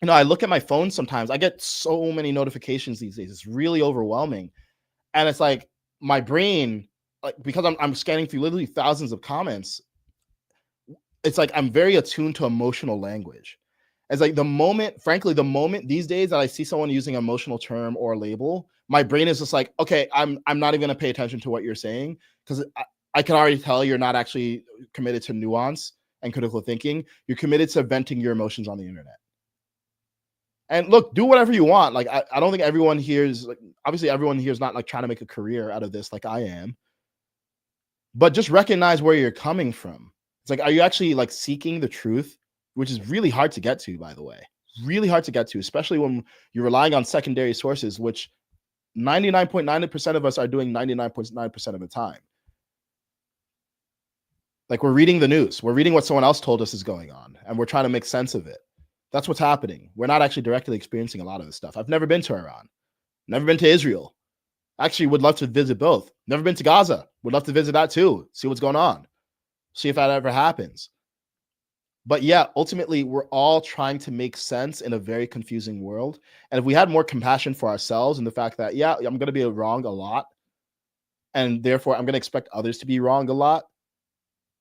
I look at my phone sometimes. I get so many notifications these days. It's really overwhelming. And it's like my brain, like, because I'm scanning through literally thousands of comments, it's like I'm very attuned to emotional language. It's like the moment these days that I see someone using an emotional term or label, my brain is just like, okay, I'm not even gonna pay attention to what you're saying, because I can already tell you're not actually committed to nuance and critical thinking. You're committed to venting your emotions on the internet. And look, do whatever you want. Like, I don't think everyone here is like, obviously everyone here is not like trying to make a career out of this like I am. But just recognize where you're coming from. It's like, are you actually like seeking the truth, which is really hard to get to, by the way, really hard to get to, especially when you're relying on secondary sources, which 99.9% of us are doing 99.9% of the time. Like, we're reading the news, we're reading what someone else told us is going on, and we're trying to make sense of it. That's what's happening. We're not actually directly experiencing a lot of this stuff. I've never been to Iran, never been to Israel. Actually, would love to visit both. Never been to Gaza. Would love to visit that too. See what's going on. See if that ever happens. But yeah, ultimately, we're all trying to make sense in a very confusing world. And if we had more compassion for ourselves and the fact that, yeah, I'm going to be wrong a lot, and therefore I'm going to expect others to be wrong a lot,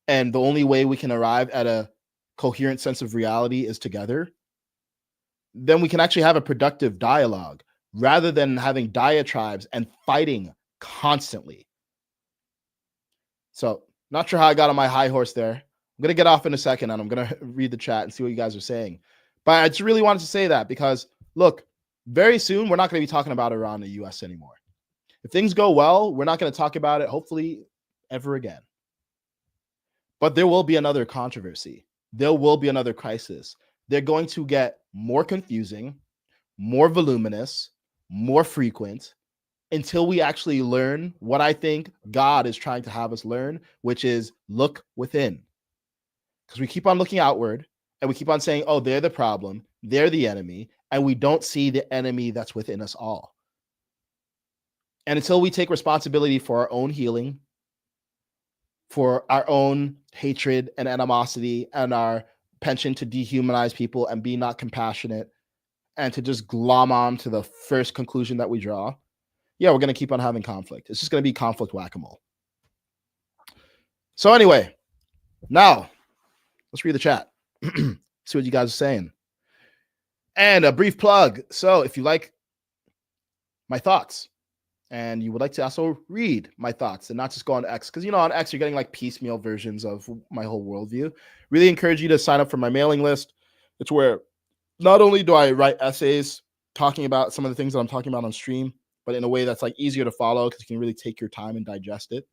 and the only way we can arrive at a coherent sense of reality is together, then we can actually have a productive dialogue rather than having diatribes and fighting constantly. So, not sure how I got on my high horse there. I'm going to get off in a second and I'm going to read the chat and see what you guys are saying. But I just really wanted to say that because, look, very soon we're not going to be talking about Iran and the US anymore. If things go well, we're not going to talk about it, hopefully, ever again. But there will be another controversy. There will be another crisis. They're going to get more confusing, more voluminous, more frequent, until we actually learn what I think God is trying to have us learn, which is look within. Because we keep on looking outward and we keep on saying, oh, they're the problem, they're the enemy, and we don't see the enemy that's within us all. And until we take responsibility for our own healing, for our own hatred and animosity, and our penchant to dehumanize people and be not compassionate and to just glom on to the first conclusion that we draw, yeah, we're going to keep on having conflict. It's just going to be conflict whack-a-mole. So anyway, now let's read the chat. See what you guys are saying. And a brief plug. So if you like my thoughts and you would like to also read my thoughts and not just go on X, because, on X, you're getting like piecemeal versions of my whole worldview. Really encourage you to sign up for my mailing list. It's where not only do I write essays talking about some of the things that I'm talking about on stream, but in a way that's like easier to follow because you can really take your time and digest it.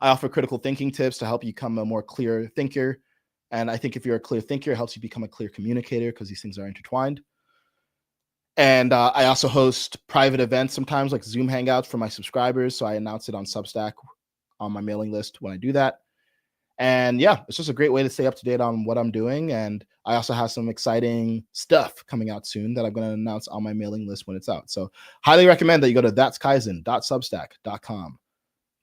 I offer critical thinking tips to help you become a more clear thinker. And I think if you're a clear thinker, it helps you become a clear communicator because these things are intertwined. And I also host private events sometimes, like Zoom Hangouts for my subscribers. So I announce it on Substack on my mailing list when I do that. And yeah, it's just a great way to stay up to date on what I'm doing. And I also have some exciting stuff coming out soon that I'm going to announce on my mailing list when it's out. So highly recommend that you go to thatskaizen.substack.com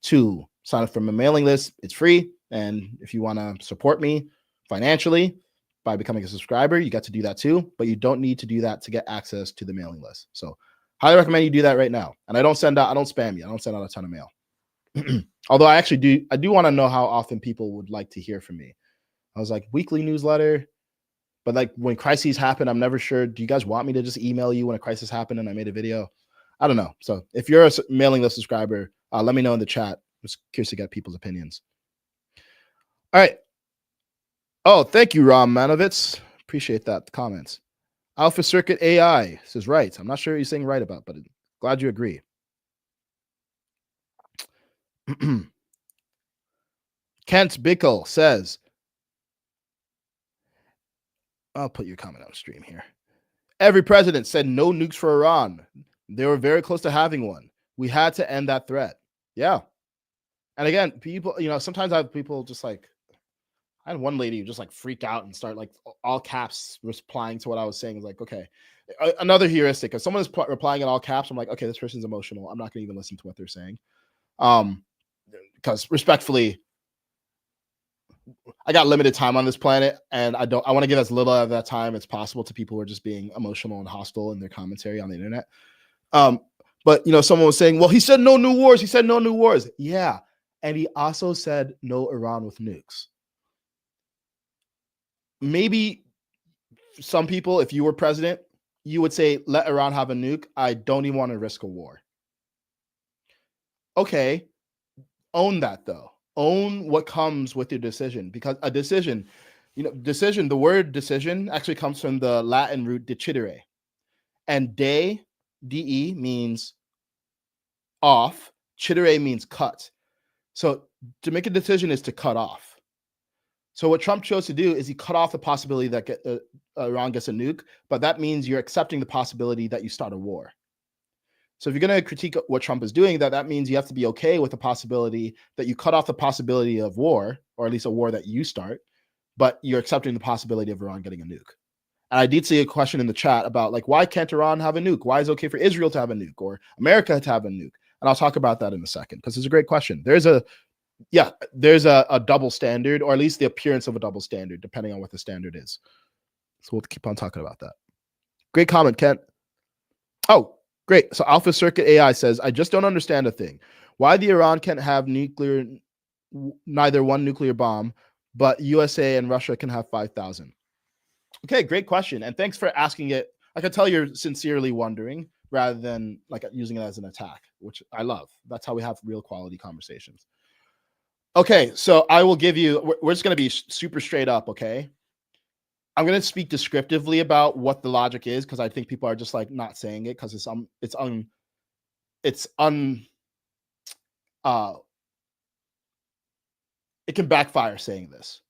to sign up for my mailing list. It's free. And if you want to support me, financially by becoming a subscriber. You got to do that too, but you don't need to do that to get access to the mailing list. So highly recommend you do that right now. And I don't spam you. I don't send out a ton of mail. Although I do want to know how often people would like to hear from me. I was like, weekly newsletter, but like when crises happen, I'm never sure. Do you guys want me to just email you when a crisis happened and I made a video? I don't know. So if you're a mailing list subscriber, let me know in the chat. I'm just curious to get people's opinions. All right. Oh, thank you, Ram Manovitz. Appreciate that. The comments. Alpha Circuit AI says right. I'm not sure what you're saying right about, but glad you agree. Kent Bickle says, I'll put your comment on stream here. Every president said no nukes for Iran. They were very close to having one. We had to end that threat. Yeah. And again, people, sometimes I have people just like, I had one lady who just like freaked out and start like all caps replying to what I was saying. It's like, okay, another heuristic. If someone is replying in all caps, I'm like, okay, this person's emotional. I'm not going to even listen to what they're saying. Because respectfully, I got limited time on this planet, and I want to give as little of that time as possible to people who are just being emotional and hostile in their commentary on the internet. But someone was saying, well, he said no new wars. He said no new wars. Yeah. And he also said no Iran with nukes. Maybe some people, if you were president, you would say, let Iran have a nuke. I don't even want to risk a war. Okay. Own that though. Own what comes with your decision, because a decision, the word decision actually comes from the Latin root decidere, and de means off, cidere means cut. So to make a decision is to cut off. So what Trump chose to do is he cut off the possibility that Iran gets a nuke, but that means you're accepting the possibility that you start a war. So if you're going to critique what Trump is doing, that means you have to be okay with the possibility that you cut off the possibility of war, or at least a war that you start, but you're accepting the possibility of Iran getting a nuke. And I did see a question in the chat about like, why can't Iran have a nuke? Why is it okay for Israel to have a nuke or America to have a nuke? And I'll talk about that in a second, because it's a great question. There's a double standard, or at least the appearance of a double standard, depending on what the standard is. So we'll keep on talking about that. Great comment, Kent. Oh, great. So Alpha Circuit AI says, I just don't understand a thing. Why the Iran can't have neither one nuclear bomb, but USA and Russia can have 5,000. Okay, great question. And thanks for asking it. I can tell you're sincerely wondering rather than like using it as an attack, which I love. That's how we have real quality conversations. Okay, so I will give you, we're just going to be super straight up, okay? I'm going to speak descriptively about what the logic is, because I think people are just like not saying it because it can backfire saying this.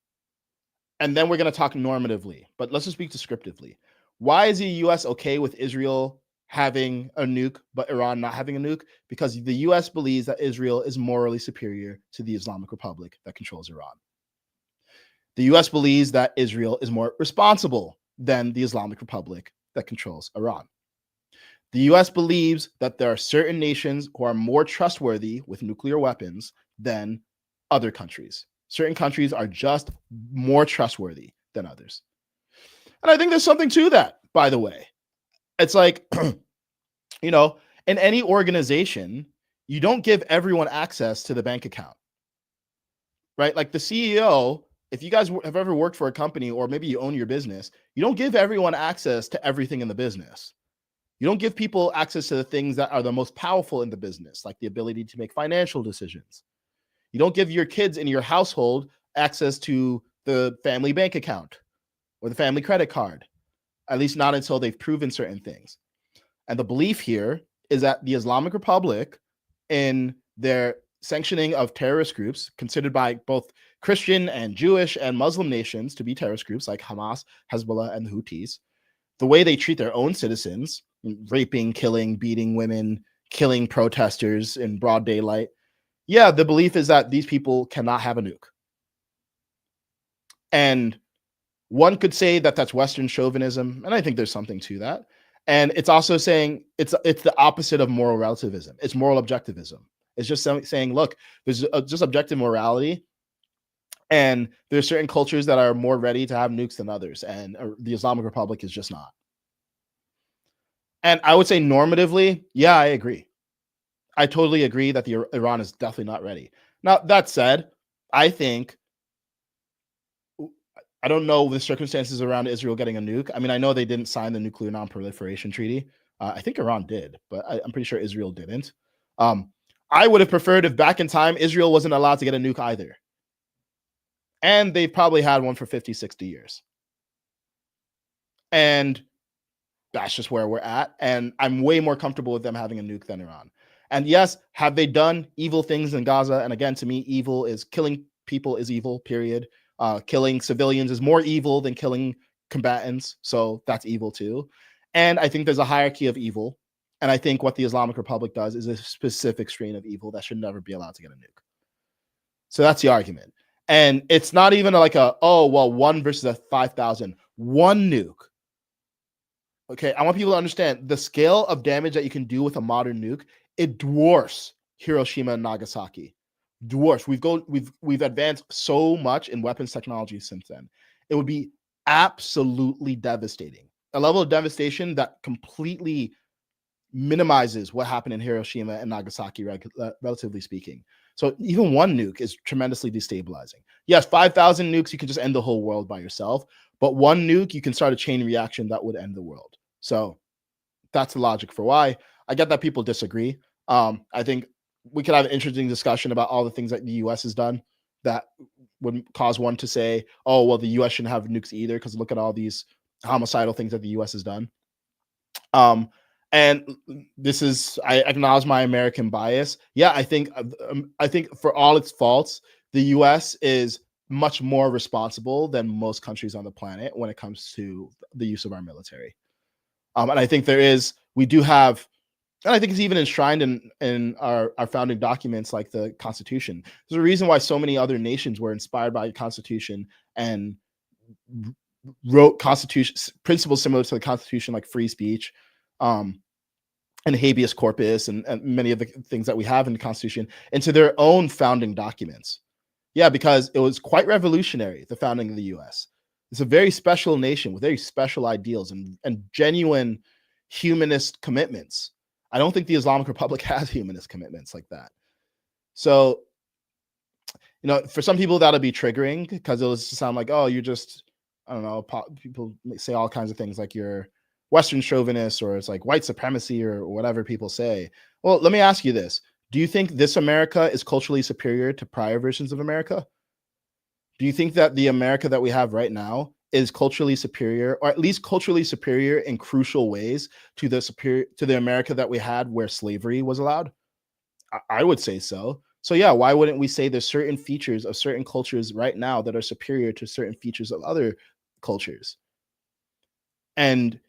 And then we're going to talk normatively, but let's just speak descriptively. Why is the US okay with Israel having a nuke, but Iran not having a nuke? Because the US believes that Israel is morally superior to the Islamic Republic that controls Iran. The US believes that Israel is more responsible than the Islamic Republic that controls Iran. The US believes that there are certain nations who are more trustworthy with nuclear weapons than other countries. Certain countries are just more trustworthy than others. And I think there's something to that, by the way. It's like, in any organization, you don't give everyone access to the bank account, right? Like the CEO, if you guys have ever worked for a company, or maybe you own your business, you don't give everyone access to everything in the business. You don't give people access to the things that are the most powerful in the business, like the ability to make financial decisions. You don't give your kids in your household access to the family bank account or the family credit card, at least not until they've proven certain things. And the belief here is that the Islamic Republic, in their sanctioning of terrorist groups considered by both Christian and Jewish and Muslim nations to be terrorist groups like Hamas, Hezbollah, and the Houthis, the way they treat their own citizens, raping, killing, beating women, killing protesters in broad daylight, the belief is that these people cannot have a nuke. And one could say that that's Western chauvinism, and I think there's something to that. And it's also saying it's the opposite of moral relativism. It's moral objectivism. It's just saying, look, there's just objective morality, And there's certain cultures that are more ready to have nukes than others, and the Islamic Republic is just not. And I would say normatively, yeah, I agree. I totally agree that the Iran is definitely not ready. Now, that said, I think I don't know the circumstances around Israel getting a nuke. I mean, I know they didn't sign the nuclear non-proliferation treaty. I think Iran did, but I'm pretty sure Israel didn't. Um, I would have preferred if back in time Israel wasn't allowed to get a nuke either. And they've probably had one for 50, 60 years. And that's just where we're at. And I'm way more comfortable with them having a nuke than Iran. And yes, have they done evil things in Gaza? And again, to me, evil is killing people is evil, period. Killing civilians is more evil than killing combatants. So that's evil too. And I think there's a hierarchy of evil. And I think what the Islamic Republic does is a specific strain of evil that should never be allowed to get a nuke. So that's the argument. And it's not even like oh, well, one versus a 5,000. One nuke. Okay, I want people to understand the scale of damage that you can do with a modern nuke. It dwarfs Hiroshima and Nagasaki. Dwarfs. We've advanced so much in weapons technology since then. It would be absolutely devastating. A level of devastation that completely minimizes what happened in Hiroshima and Nagasaki, relatively speaking. So even one nuke is tremendously destabilizing. Yes, 5,000 nukes, you can just end the whole world by yourself. But one nuke, you can start a chain reaction that would end the world. So that's the logic for why. I get that people disagree. I think we could have an interesting discussion about all the things that the US has done that would cause one to say, oh, well, the US shouldn't have nukes either, because look at all these homicidal things that the US has done. And this is, I acknowledge my American bias. Yeah, I think for all its faults, the US is much more responsible than most countries on the planet when it comes to the use of our military. And I think we do have, and I think it's even enshrined in our founding documents like the Constitution. There's a reason why so many other nations were inspired by the Constitution and wrote constitution principles similar to the Constitution, like free speech, and habeas corpus, and many of the things that we have in the Constitution, into their own founding documents. Yeah, because it was quite revolutionary, the founding of the US. It's a very special nation with very special ideals and genuine humanist commitments. I don't think the Islamic Republic has humanist commitments like that. So, for some people that'll be triggering, because it'll sound like, oh, you're just, I don't know, people say all kinds of things like you're Western chauvinist, or it's like white supremacy, or whatever people say. Well, let me ask you this. Do you think this America is culturally superior to prior versions of America? Do you think that the America that we have right now is culturally superior, or at least culturally superior in crucial ways to the America that we had where slavery was allowed? I would say so. So yeah, why wouldn't we say there's certain features of certain cultures right now that are superior to certain features of other cultures? And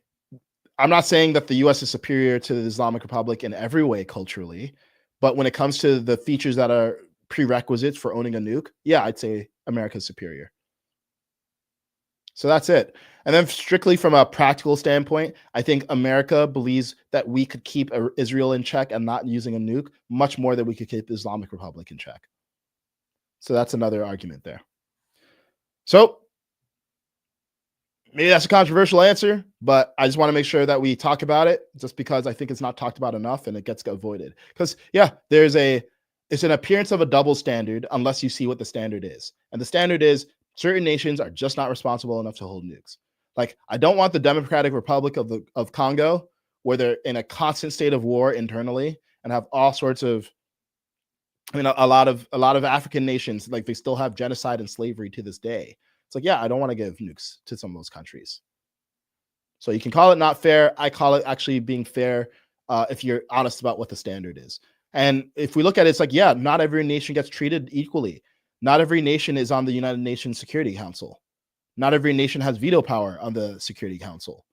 I'm not saying that the US is superior to the Islamic Republic in every way culturally, but when it comes to the features that are prerequisites for owning a nuke, yeah, I'd say America's superior. So that's it. And then strictly from a practical standpoint, I think America believes that we could keep Israel in check and not using a nuke much more than we could keep the Islamic Republic in check. So that's another argument there. So maybe that's a controversial answer, but I just want to make sure that we talk about it, just because I think it's not talked about enough and it gets avoided. Because yeah, it's an appearance of a double standard unless you see what the standard is. And the standard is certain nations are just not responsible enough to hold nukes. Like, I don't want the Democratic Republic of Congo, where they're in a constant state of war internally and have all sorts of, a lot of African nations, like, they still have genocide and slavery to this day. It's like, yeah, I don't want to give nukes to some of those countries. So you can call it not fair. I call it actually being fair, if you're honest about what the standard is. And if we look at it, it's like, yeah, not every nation gets treated equally. Not every nation is on the United Nations Security Council. Not every nation has veto power on the Security Council.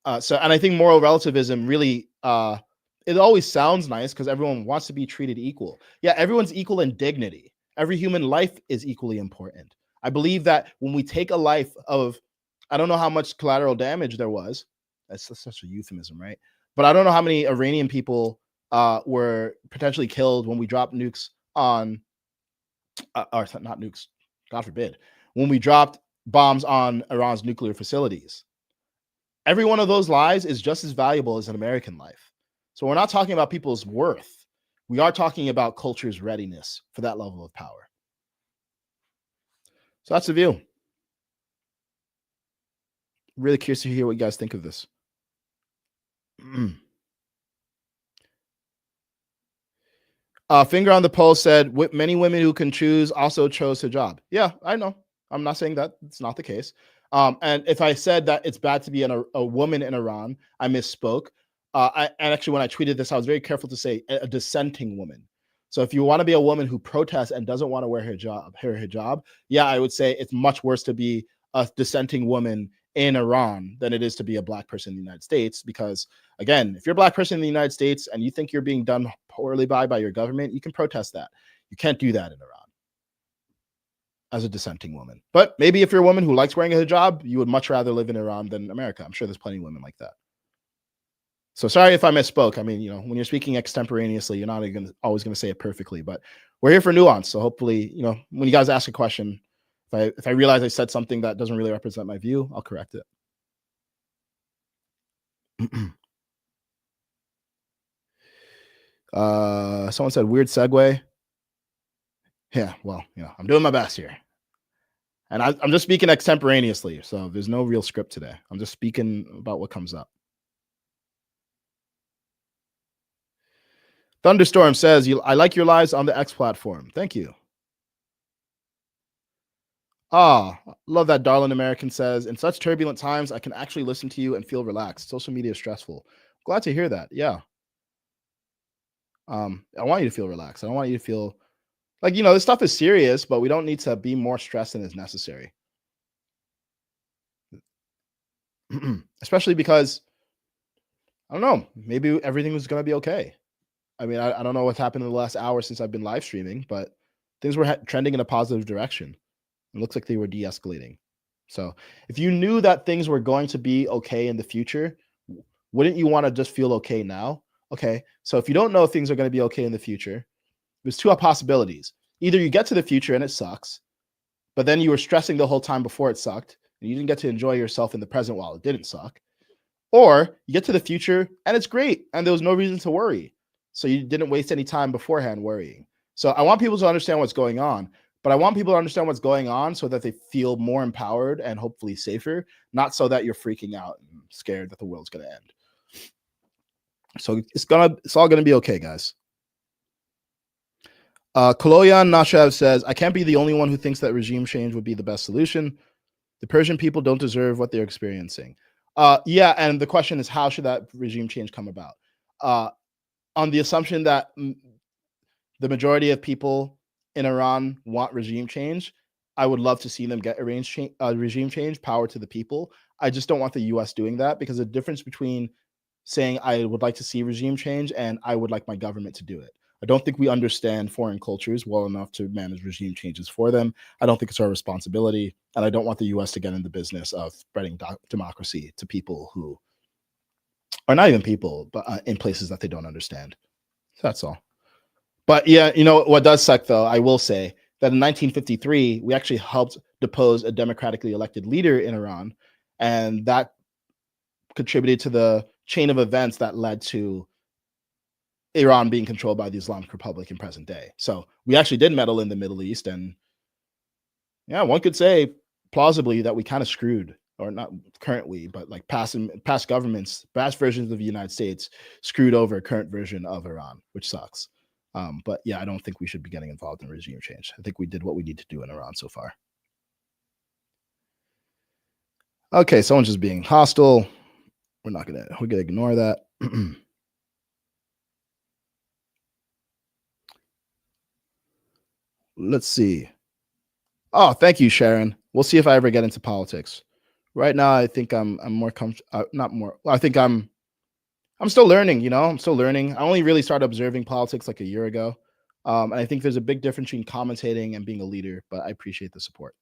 And I think moral relativism really, it always sounds nice because everyone wants to be treated equal. Yeah, everyone's equal in dignity. Every human life is equally important. I believe that when we take a life of, I don't know how much collateral damage there was. That's such a euphemism, right? But I don't know how many Iranian people were potentially killed when we dropped nukes on or not nukes, God forbid, when we dropped bombs on Iran's nuclear facilities. Every one of those lives is just as valuable as an American life. So we're not talking about people's worth. We are talking about culture's readiness for that level of power. So that's the view. Really curious to hear what you guys think of this. Finger on the pulse said, many women who can choose also chose hijab. Yeah, I know. I'm not saying that it's not the case. And if I said that it's bad to be a woman in Iran, I misspoke. And actually, when I tweeted this, I was very careful to say a dissenting woman. So if you want to be a woman who protests and doesn't want to wear hijab, yeah, I would say it's much worse to be a dissenting woman in Iran than it is to be a black person in the United States. Because again, if you're a black person in the United States and you think you're being done poorly by your government, you can protest that. You can't do that in Iran as a dissenting woman. But maybe if you're a woman who likes wearing a hijab, you would much rather live in Iran than America. I'm sure there's plenty of women like that. So sorry if I misspoke. I mean, when you're speaking extemporaneously, you're not always going to say it perfectly, but we're here for nuance. So hopefully, when you guys ask a question, if I realize I said something that doesn't really represent my view, I'll correct it. Someone said weird segue. Yeah, well, I'm doing my best here. And I'm just speaking extemporaneously, so there's no real script today. I'm just speaking about what comes up. Thunderstorm says, I like your lives on the X platform. Thank you. Love that Darlin American says, in such turbulent times, I can actually listen to you and feel relaxed. Social media is stressful. Glad to hear that. Yeah. I want you to feel relaxed. I don't want you to feel like, this stuff is serious, but we don't need to be more stressed than is necessary. Especially because, I don't know, maybe everything was going to be okay. I mean, I don't know what's happened in the last hour since I've been live streaming, but things were trending in a positive direction. It looks like they were de-escalating. So if you knew that things were going to be okay in the future, wouldn't you want to just feel okay now? Okay, so if you don't know if things are going to be okay in the future, there's two possibilities. Either you get to the future and it sucks, but then you were stressing the whole time before it sucked, and you didn't get to enjoy yourself in the present while it didn't suck. Or you get to the future and it's great, and there was no reason to worry. So you didn't waste any time beforehand worrying. So I want people to understand what's going on, but I want people to understand what's going on so that they feel more empowered and hopefully safer, not so that you're freaking out and scared that the world's going to end. So it's all gonna be okay, guys. Koloyan Nashev says, I can't be the only one who thinks that regime change would be the best solution. The Persian people don't deserve what they're experiencing. Yeah, and the question is, how should that regime change come about? On the assumption that the majority of people in Iran want regime change, I would love to see them get regime change, power to the people. I just don't want the US doing that, because the difference between saying I would like to see regime change and I would like my government to do it. I don't think we understand foreign cultures well enough to manage regime changes for them. I don't think it's our responsibility, and I don't want the US to get in the business of spreading democracy to people who are not even people, but in places that they don't understand. So that's all. But yeah, what does suck, though, I will say that in 1953, we actually helped depose a democratically elected leader in Iran, and that contributed to the chain of events that led to Iran being controlled by the Islamic Republic in present day. So we actually did meddle in the Middle East, and yeah, one could say plausibly that we kind of screwed, or not currently, but like past governments, past versions of the United States screwed over a current version of Iran, which sucks. But yeah, I don't think we should be getting involved in regime change. I think we did what we need to do in Iran so far. Okay, someone's just being hostile. We're gonna ignore that. Let's see. Oh, thank you, Sharon. We'll see if I ever get into politics. Right now, I think I'm more comfortable. Not more. I think I'm still learning. I'm still learning. I only really started observing politics like a year ago, and I think there's a big difference between commentating and being a leader. But I appreciate the support.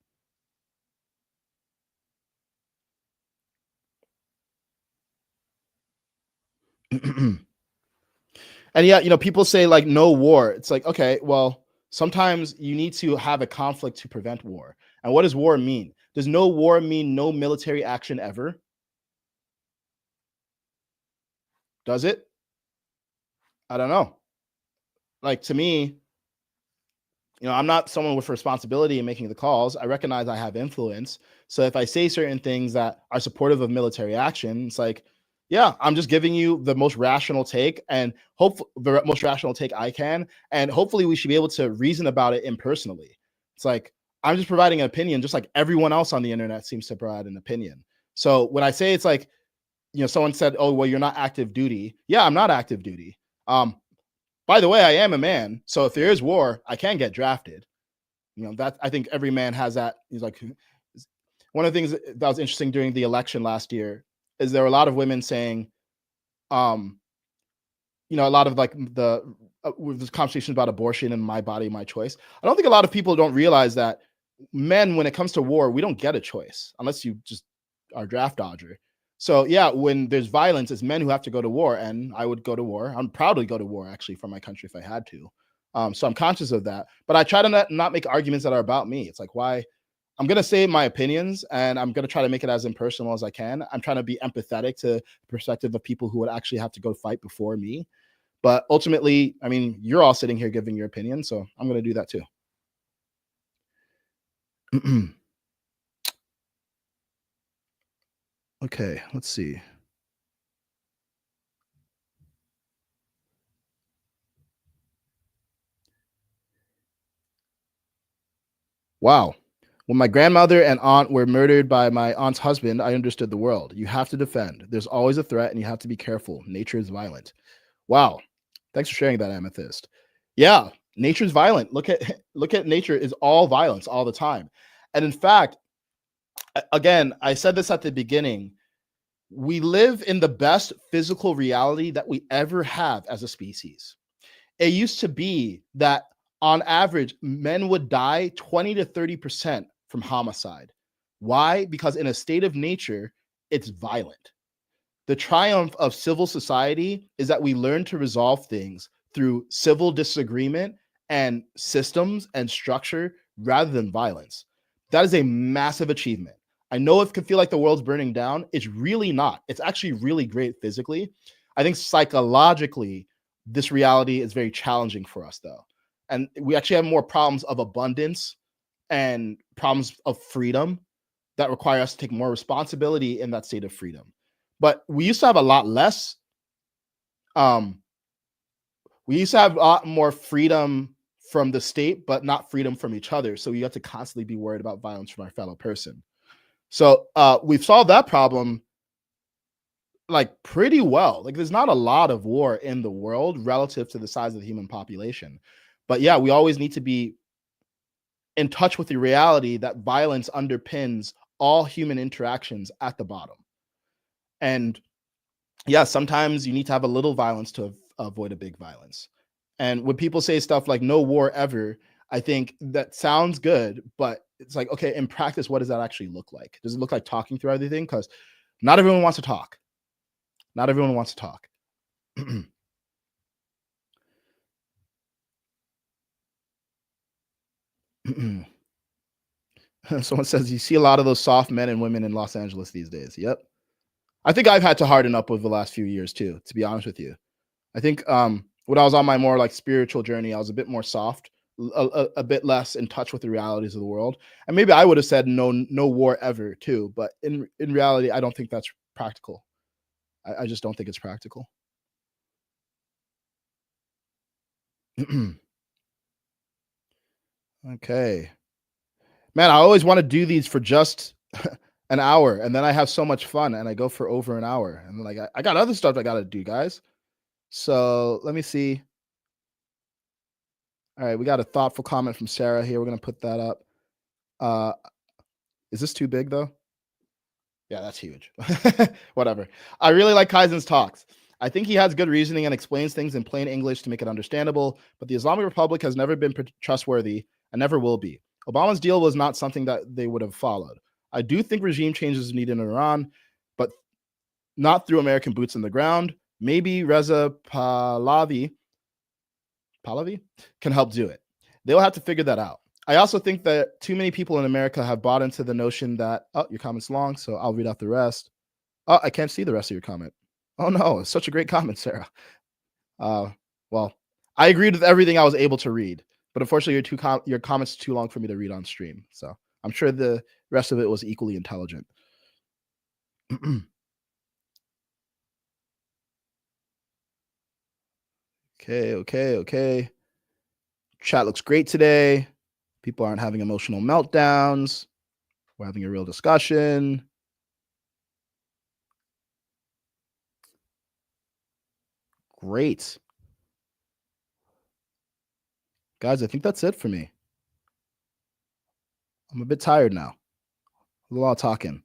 And yeah, people say like no war. It's like, okay, well, Sometimes you need to have a conflict to prevent war. And what does war mean? Does no war mean no military action ever? Does it? I don't know. Like to me, I'm not someone with responsibility in making the calls. I recognize I have influence. So if I say certain things that are supportive of military action, it's like, yeah, I'm just giving you the most rational take and hopefully the most rational take I can. And hopefully we should be able to reason about it impersonally. It's like, I'm just providing an opinion, just like everyone else on the internet seems to provide an opinion. So when I say it's like, someone said, oh, well, you're not active duty. Yeah, I'm not active duty. By the way, I am a man. So if there is war, I can get drafted. That I think every man has that. He's like, one of the things that was interesting during the election last year is there were a lot of women saying, um, a lot of like with this conversation about abortion and my body, my choice. I don't think a lot of people don't realize that men, when it comes to war, we don't get a choice unless you just are draft dodger. So yeah, when there's violence, it's men who have to go to war, and I would go to war. I'm proud to go to war actually for my country if I had to. So I'm conscious of that, but I try to not make arguments that are about me. It's like, why? I'm gonna say my opinions, and I'm gonna try to make it as impersonal as I can. I'm trying to be empathetic to the perspective of people who would actually have to go fight before me. But ultimately, I mean, you're all sitting here giving your opinion, so I'm gonna do that too. Okay, let's see. Wow. When my grandmother and aunt were murdered by my aunt's husband, I understood the world. You have to defend. There's always a threat, and you have to be careful. Nature is violent. Wow. Thanks for sharing that, Amethyst. Yeah, nature's violent. Look at nature is all violence all the time. And in fact, again, I said this at the beginning. We live in the best physical reality that we ever have as a species. It used to be that on average, men would die 20 to 30% from homicide. Why? Because in a state of nature, it's violent. The triumph of civil society is that we learn to resolve things through civil disagreement and systems and structure rather than violence. That is a massive achievement. I know it can feel like the world's burning down. It's really not. It's actually really great physically. I think psychologically, this reality is very challenging for us, though. And we actually have more problems of abundance and problems of freedom that require us to take more responsibility in that state of freedom. But we used to have a lot less. Um, we used to have a lot more freedom from the state, but not freedom from each other. So we have to constantly be worried about violence from our fellow person. So we've solved that problem like pretty well. Like there's not a lot of war in the world relative to the size of the human population. But yeah, we always need to be in touch with the reality that violence underpins all human interactions at the bottom. And yeah, sometimes you need to have a little violence to avoid a big violence. And when people say stuff like no war ever, I think that sounds good, but it's like, okay, in practice, what does that actually look like? Does it look like talking through everything? Because not everyone wants to talk. Not everyone wants to talk. Someone says you see a lot of those soft men and women in Los Angeles these days. Yep. I think I've had to harden up over the last few years too, to be honest with you. I think when I was on my more like spiritual journey, I was a bit more soft, a bit less in touch with the realities of the world. And maybe I would have said no war ever too. But in reality, I don't think that's practical. I just don't think it's practical. Okay. Man, I always want to do these for just an hour, and then I have so much fun, and I go for over an hour, and then like I got other stuff I got to do, guys. So let me see. All right, we got a thoughtful comment from Sarah here. We're gonna put that up. Uh, is this too big though? Yeah, that's huge. Whatever. I really like Kaizen's talks. I think he has good reasoning and explains things in plain English to make it understandable, but the Islamic Republic has never been trustworthy and never will be. Obama's deal was not something that they would have followed. I do think regime changes are needed in Iran, but not through American boots on the ground. Maybe Reza Pahlavi can help do it. They'll have to figure that out. I also think that too many people in America have bought into the notion that, oh, your comment's long, so I'll read out the rest. Oh, I can't see the rest of your comment. Oh no, it's such a great comment, Sarah. Well, I agreed with everything I was able to read, but unfortunately, your comments too long for me to read on stream. So I'm sure the rest of it was equally intelligent. Okay. Chat looks great today. People aren't having emotional meltdowns. We're having a real discussion. Great. Guys, I think that's it for me. I'm a bit tired now. A lot of talking.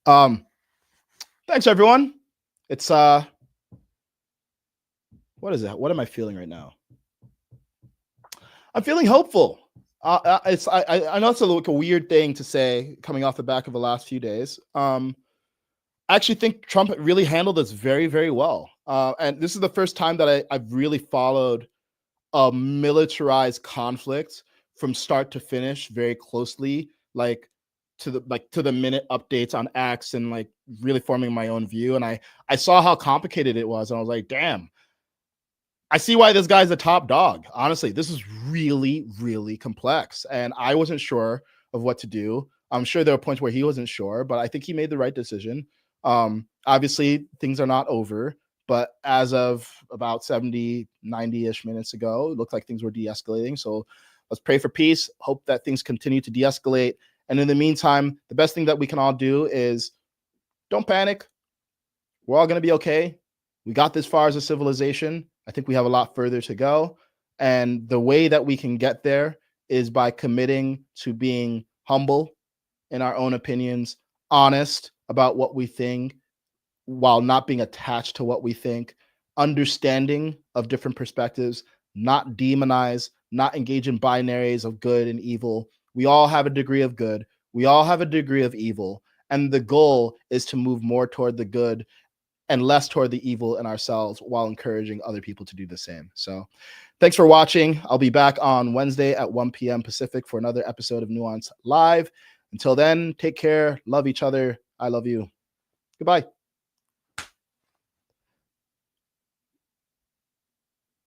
Thanks everyone. It's what is it? What am I feeling right now? I'm feeling hopeful. I know it's a weird thing to say coming off the back of the last few days. I actually think Trump really handled this very, very well. And this is the first time that I've really followed a militarized conflict from start to finish very closely, like to the minute updates on X, and like really forming my own view. And I saw how complicated it was, and I was like, damn, I see why this guy's a top dog. Honestly, this is really, really complex, and I wasn't sure of what to do. I'm sure there were points where he wasn't sure, but I think he made the right decision. Obviously, things are not over, but as of about 70, 90-ish minutes ago, it looked like things were de-escalating. So let's pray for peace, hope that things continue to de-escalate. And in the meantime, the best thing that we can all do is don't panic. We're all going to be okay. We got this far as a civilization. I think we have a lot further to go. And the way that we can get there is by committing to being humble in our own opinions, honest about what we think, while not being attached to what we think, understanding of different perspectives, not demonize, not engage in binaries of good and evil. We all have a degree of good. We all have a degree of evil. And the goal is to move more toward the good and less toward the evil in ourselves, while encouraging other people to do the same. So thanks for watching. I'll be back on Wednesday at 1 p.m. Pacific for another episode of Nuance Live. Until then, take care. Love each other. I love you. Goodbye.